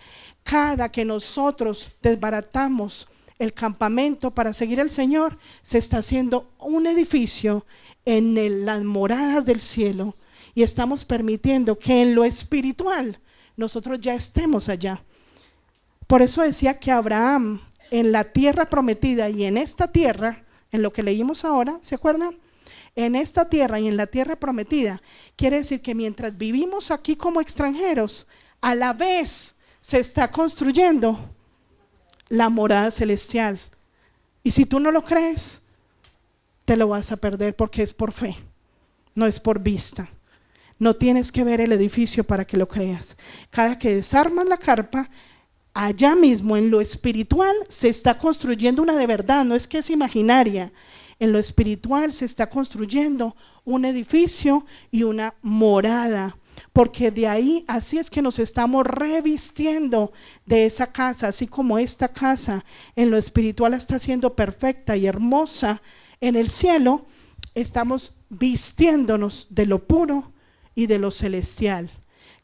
Cada que nosotros desbaratamos el campamento para seguir al Señor, se está haciendo un edificio en las moradas del cielo, y estamos permitiendo que en lo espiritual nosotros ya estemos allá. Por eso decía que Abraham en la tierra prometida y en esta tierra, en lo que leímos ahora, ¿se acuerdan? En esta tierra y en la tierra prometida, quiere decir que mientras vivimos aquí como extranjeros, a la vez se está construyendo la morada celestial. Y si tú no lo crees, te lo vas a perder, porque es por fe, no es por vista. No tienes que ver el edificio para que lo creas. Cada que desarmas la carpa, allá mismo en lo espiritual se está construyendo una de verdad, no es que es imaginaria. En lo espiritual se está construyendo un edificio y una morada, porque de ahí, así es que nos estamos revistiendo de esa casa, así como esta casa en lo espiritual está siendo perfecta y hermosa. En el cielo estamos vistiéndonos de lo puro y de lo celestial.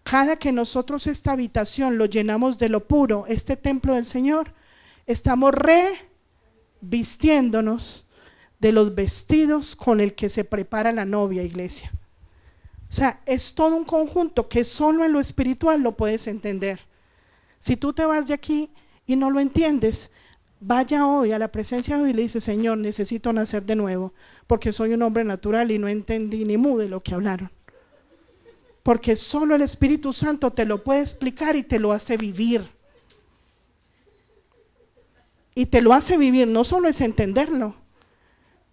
Cada que nosotros esta habitación lo llenamos de lo puro, este templo del Señor, estamos revistiéndonos de los vestidos con el que se prepara la novia, iglesia. O sea, es todo un conjunto que solo en lo espiritual lo puedes entender. Si tú te vas de aquí y no lo entiendes, vaya hoy a la presencia de Dios y le dice, Señor, necesito nacer de nuevo, porque soy un hombre natural y no entendí ni mu de lo que hablaron. Porque solo el Espíritu Santo te lo puede explicar y te lo hace vivir. Y te lo hace vivir, no solo es entenderlo.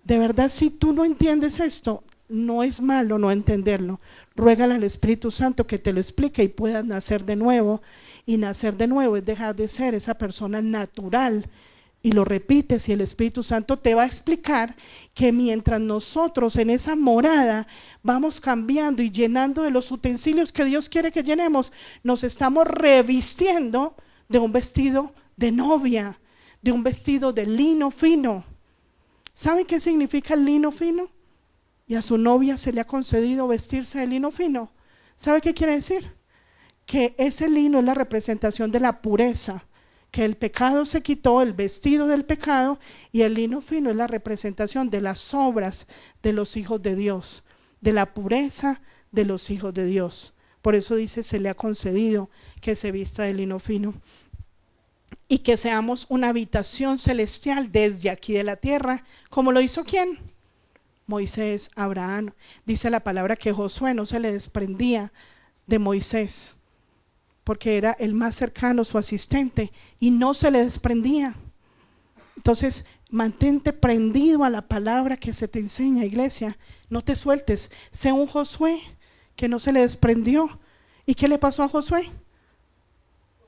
De verdad, si tú no entiendes esto, no es malo no entenderlo. Ruégale al Espíritu Santo que te lo explique y puedas nacer de nuevo. Y nacer de nuevo es dejar de ser esa persona natural. Y lo repites y el Espíritu Santo te va a explicar que mientras nosotros en esa morada vamos cambiando y llenando de los utensilios que Dios quiere que llenemos, nos estamos revistiendo de un vestido de novia, de un vestido de lino fino. ¿Saben qué significa el lino fino? y a su novia se le ha concedido vestirse de lino fino. ¿Sabe qué quiere decir? Que ese lino es la representación de la pureza, que el pecado se quitó, el vestido del pecado, y el lino fino es la representación de las obras de los hijos de Dios, de la pureza de los hijos de Dios. Por eso dice, se le ha concedido que se vista de lino fino. Y que seamos una habitación celestial desde aquí de la tierra, como lo hizo ¿quién? Moisés, Abraham. Dice la palabra que Josué no se le desprendía de Moisés, porque era el más cercano, su asistente, y no se le desprendía. Entonces, mantente prendido a la palabra que se te enseña, iglesia. No te sueltes. Sé un Josué que no se le desprendió. ¿Y qué le pasó a Josué?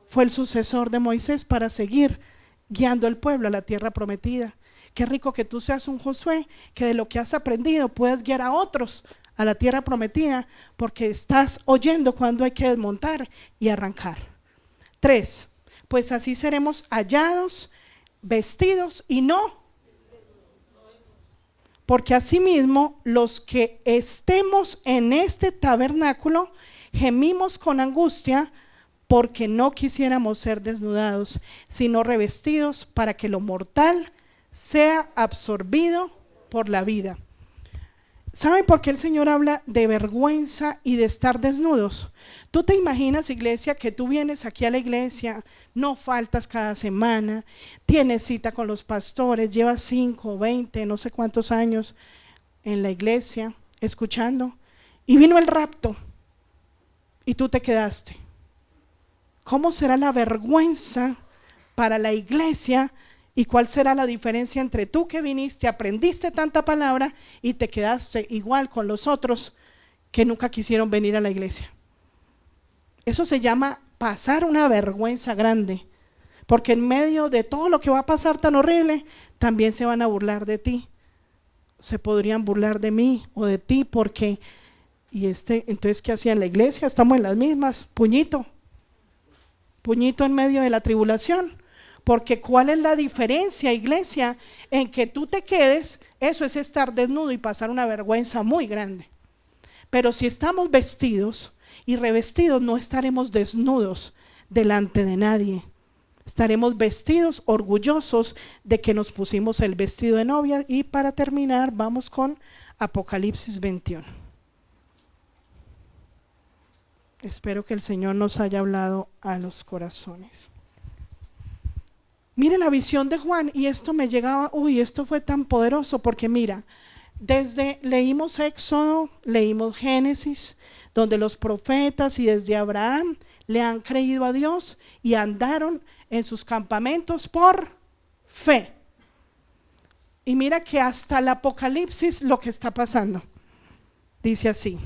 Fue el sucesor de Moisés para seguir guiando al pueblo a la tierra prometida. Qué rico que tú seas un Josué, que de lo que has aprendido puedas guiar a otros a la tierra prometida, porque estás oyendo cuando hay que desmontar y arrancar. 3, pues así seremos hallados, vestidos y no, porque asimismo los que estemos en este tabernáculo gemimos con angustia, porque no quisiéramos ser desnudados, sino revestidos, para que lo mortal sea absorbido por la vida. ¿Saben por qué el Señor habla de vergüenza y de estar desnudos? Tú te imaginas, iglesia, que tú vienes aquí a la iglesia, no faltas cada semana, tienes cita con los pastores, llevas 5, 20, no sé cuántos años en la iglesia, escuchando, y vino el rapto, y tú te quedaste. ¿Cómo será la vergüenza para la iglesia? ¿Y cuál será la diferencia entre tú que viniste, aprendiste tanta palabra y te quedaste igual con los otros que nunca quisieron venir a la iglesia? Eso se llama pasar una vergüenza grande, porque en medio de todo lo que va a pasar tan horrible, también se van a burlar de ti. Se podrían burlar de mí o de ti, porque, entonces, ¿qué hacía en la iglesia? Estamos en las mismas, puñito en medio de la tribulación. Porque ¿cuál es la diferencia, iglesia? En que tú te quedes, eso es estar desnudo y pasar una vergüenza muy grande. Pero si estamos vestidos y revestidos, no estaremos desnudos delante de nadie. Estaremos vestidos, orgullosos de que nos pusimos el vestido de novia. Y para terminar, vamos con Apocalipsis 21. Espero que el Señor nos haya hablado a los corazones. Mire la visión de Juan, y esto me llegaba, esto fue tan poderoso, porque mira, leímos Éxodo, leímos Génesis, donde los profetas y desde Abraham le han creído a Dios y andaron en sus campamentos por fe. Y mira que hasta el Apocalipsis lo que está pasando, dice así: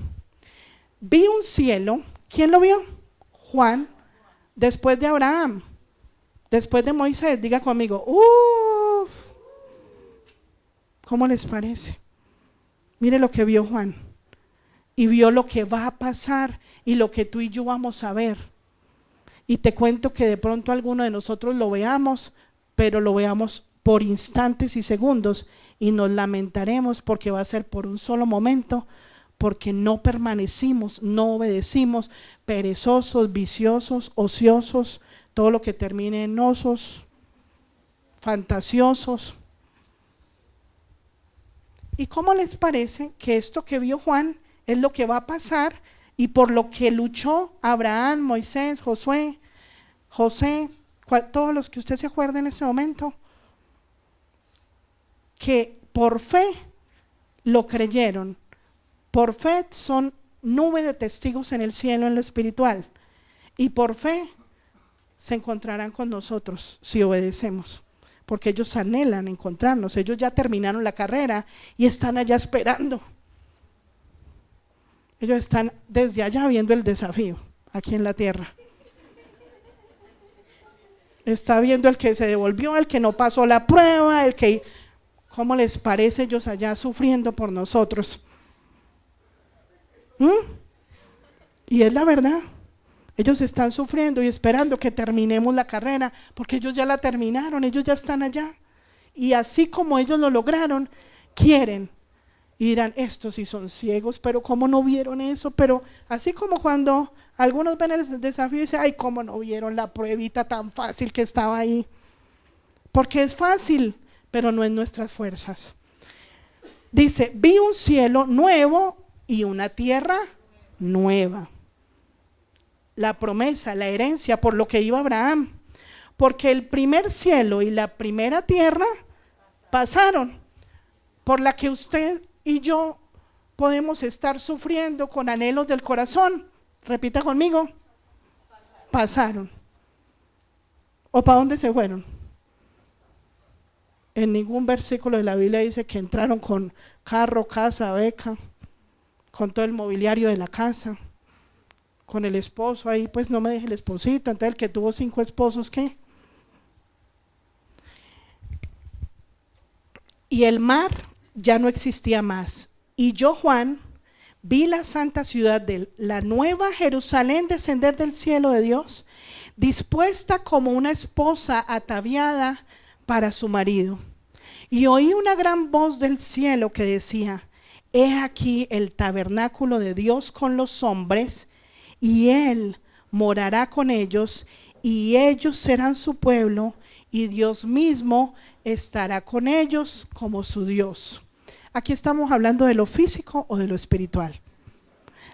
vi un cielo. ¿Quién lo vio? Juan, después de Abraham. Después de Moisés, diga conmigo, ¿cómo les parece? Mire lo que vio Juan, y vio lo que va a pasar y lo que tú y yo vamos a ver. Y te cuento que de pronto alguno de nosotros lo veamos, pero lo veamos por instantes y segundos, y nos lamentaremos porque va a ser por un solo momento, porque no permanecimos, no obedecimos, perezosos, viciosos, ociosos, todo lo que termine en osos, fantasiosos. ¿Y cómo les parece que esto que vio Juan es lo que va a pasar y por lo que luchó Abraham, Moisés, Josué, José, todos los que usted se acuerde en ese momento? Que por fe lo creyeron. Por fe son nube de testigos en el cielo, en lo espiritual, y por fe se encontrarán con nosotros si obedecemos, porque ellos anhelan encontrarnos. Ellos ya terminaron la carrera y están allá esperando. Ellos están desde allá viendo el desafío aquí en la tierra. Está viendo el que se devolvió, el que no pasó la prueba, el que, ¿cómo les parece? Ellos allá sufriendo por nosotros. Y es la verdad. Ellos están sufriendo y esperando que terminemos la carrera, porque ellos ya la terminaron, ellos ya están allá. Y así como ellos lo lograron, quieren Y dirán, estos sí son ciegos, pero ¿cómo no vieron eso? Pero así como cuando algunos ven el desafío y dicen, ay, ¿cómo no vieron la pruebita tan fácil que estaba ahí? Porque es fácil, pero no en nuestras fuerzas. Dice, vi un cielo nuevo y una tierra nueva. La promesa, la herencia por lo que iba Abraham. Porque el primer cielo y la primera tierra pasaron, por la que usted y yo podemos estar sufriendo con anhelos del corazón. Repita conmigo, pasaron. ¿O para dónde se fueron? En ningún versículo de la Biblia dice que entraron con carro, casa, beca, con todo el mobiliario de la casa, con el esposo ahí, pues no me deje el esposito. Entonces el que tuvo 5 esposos, ¿qué? Y el mar ya no existía más. Y yo, Juan, vi la santa ciudad de la nueva Jerusalén descender del cielo de Dios, dispuesta como una esposa ataviada para su marido. Y oí una gran voz del cielo que decía, he aquí el tabernáculo de Dios con los hombres, y Él morará con ellos, y ellos serán su pueblo, y Dios mismo estará con ellos como su Dios. Aquí estamos hablando de lo físico o de lo espiritual.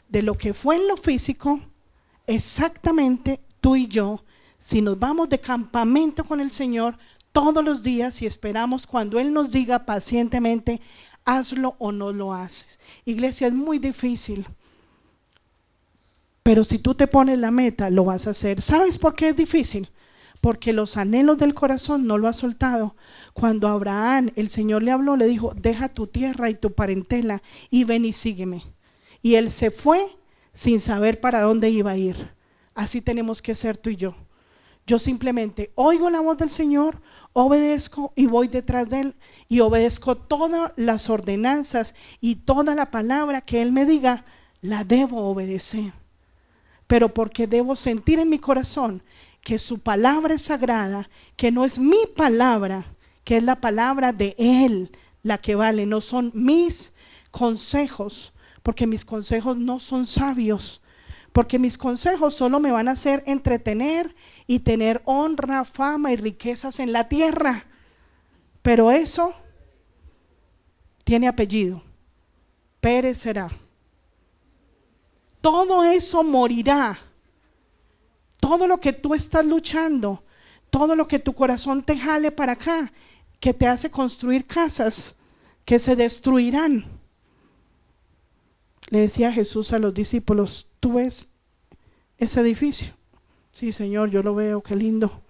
De lo que fue en lo físico, exactamente tú y yo, si nos vamos de campamento con el Señor todos los días y esperamos cuando Él nos diga pacientemente, hazlo o no lo haces. Iglesia, es muy difícil, pero si tú te pones la meta, lo vas a hacer. ¿Sabes por qué es difícil? Porque los anhelos del corazón no lo ha soltado. Cuando a Abraham el Señor le habló, le dijo, deja tu tierra y tu parentela y ven y sígueme. Y él se fue sin saber para dónde iba a ir. Así tenemos que ser tú y yo. Yo simplemente oigo la voz del Señor, obedezco y voy detrás de Él y obedezco todas las ordenanzas y toda la palabra que Él me diga, la debo obedecer. Pero porque debo sentir en mi corazón que su palabra es sagrada, que no es mi palabra, que es la palabra de Él la que vale, no son mis consejos, porque mis consejos no son sabios, porque mis consejos solo me van a hacer entretener y tener honra, fama y riquezas en la tierra, pero eso tiene apellido, perecerá. Todo eso morirá. Todo lo que tú estás luchando, todo lo que tu corazón te jale para acá, que te hace construir casas que se destruirán. Le decía Jesús a los discípulos, ¿tú ves ese edificio? Sí, Señor, yo lo veo, qué lindo.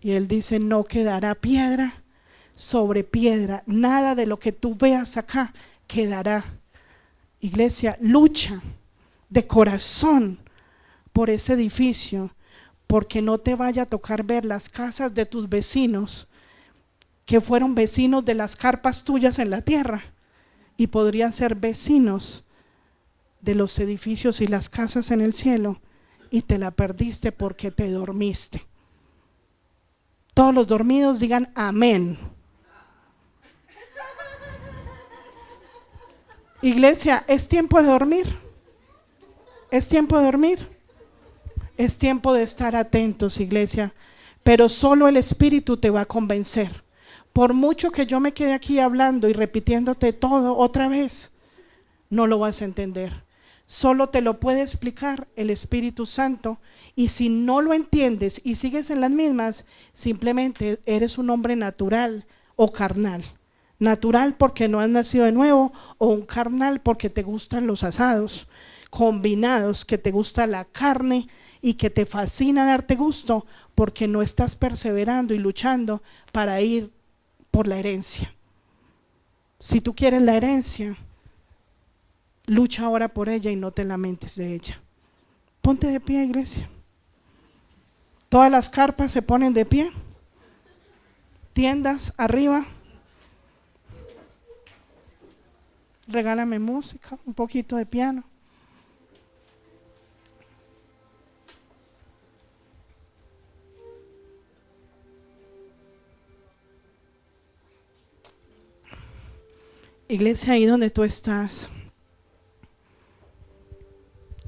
Y Él dice, no quedará piedra sobre piedra, nada de lo que tú veas acá quedará. Iglesia, lucha de corazón por ese edificio, porque no te vaya a tocar ver las casas de tus vecinos, que fueron vecinos de las carpas tuyas en la tierra, y podrían ser vecinos de los edificios y las casas en el cielo, y te la perdiste porque te dormiste. Todos los dormidos digan amén. Iglesia, es tiempo de dormir. Es tiempo de dormir. Es tiempo de estar atentos, iglesia. Pero solo el Espíritu te va a convencer. Por mucho que yo me quede aquí hablando y repitiéndote todo otra vez, no lo vas a entender. Solo te lo puede explicar el Espíritu Santo. Y si no lo entiendes y sigues en las mismas, simplemente eres un hombre natural o carnal. Natural porque no has nacido de nuevo, o un carnal porque te gustan los asados combinados, que te gusta la carne y que te fascina darte gusto, porque no estás perseverando y luchando para ir por la herencia. Si tú quieres la herencia, lucha ahora por ella y no te lamentes de ella. Ponte de pie, iglesia. Todas las carpas se ponen de pie. Tiendas arriba. Regálame música, un poquito de piano. Iglesia, ahí donde tú estás,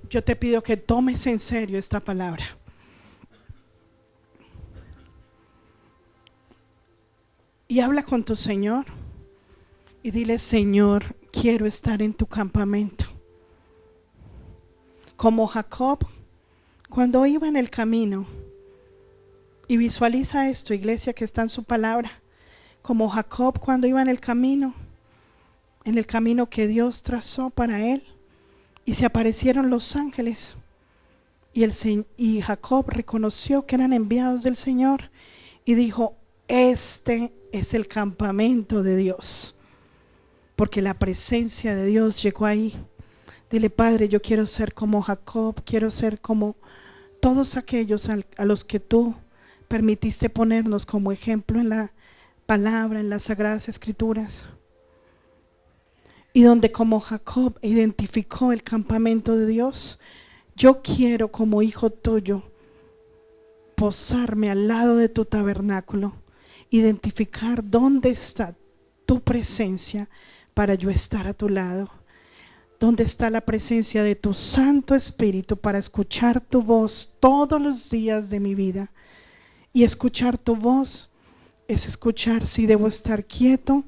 yo te pido que tomes en serio esta palabra. Y habla con tu Señor y dile: Señor, quiero estar en tu campamento. Como Jacob, cuando iba en el camino, y visualiza esto, iglesia, que está en su palabra. Como Jacob cuando iba en el camino que Dios trazó para él, y se aparecieron los ángeles, y Jacob reconoció que eran enviados del Señor y dijo: este es el campamento de Dios, porque la presencia de Dios llegó ahí. Dile: Padre, yo quiero ser como Jacob, quiero ser como todos aquellos a los que tú permitiste ponernos como ejemplo en la palabra, en las sagradas escrituras. Y donde como Jacob identificó el campamento de Dios, yo quiero como hijo tuyo posarme al lado de tu tabernáculo, identificar dónde está tu presencia para yo estar a tu lado. ¿Dónde está la presencia de tu Santo Espíritu para escuchar tu voz todos los días de mi vida? Y escuchar tu voz es escuchar si debo estar quieto,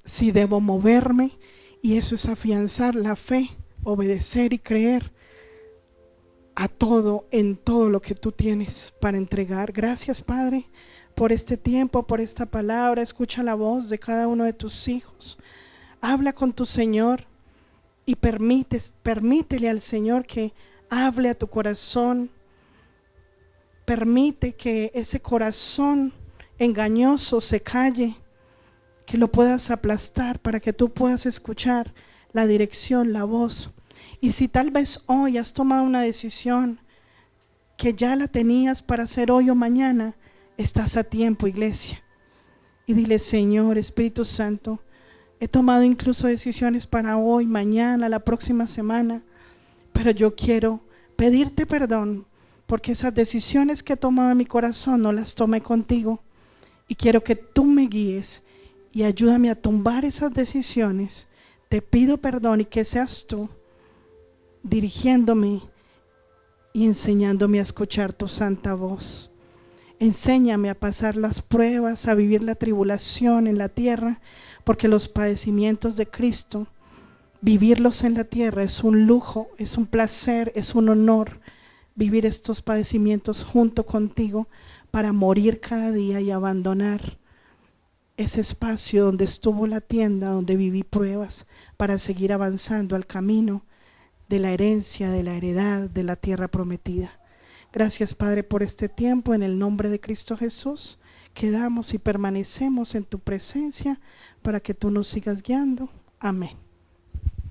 si debo moverme, y eso es afianzar la fe, obedecer y creer a todo, en todo lo que tú tienes para entregar. Gracias, Padre, por este tiempo, por esta palabra. Escucha la voz de cada uno de tus hijos. Habla con tu Señor y permítele al Señor que hable a tu corazón. Permite que ese corazón engañoso se calle, que lo puedas aplastar para que tú puedas escuchar la dirección, la voz. Y si tal vez hoy has tomado una decisión que ya la tenías para hacer hoy o mañana, estás a tiempo, iglesia. Y dile: Señor, Espíritu Santo, he tomado incluso decisiones para hoy, mañana, la próxima semana, pero yo quiero pedirte perdón porque esas decisiones que he tomado en mi corazón no las tomé contigo, y quiero que tú me guíes y ayúdame a tomar esas decisiones. Te pido perdón y que seas tú dirigiéndome y enseñándome a escuchar tu santa voz. Enséñame a pasar las pruebas, a vivir la tribulación en la tierra, porque los padecimientos de Cristo, vivirlos en la tierra es un lujo, es un placer, es un honor vivir estos padecimientos junto contigo, para morir cada día y abandonar ese espacio donde estuvo la tienda, donde viví pruebas, para seguir avanzando al camino de la herencia, de la heredad, de la tierra prometida. Gracias, Padre, por este tiempo. En el nombre de Cristo Jesús, quedamos y permanecemos en tu presencia para que tú nos sigas guiando. Amén.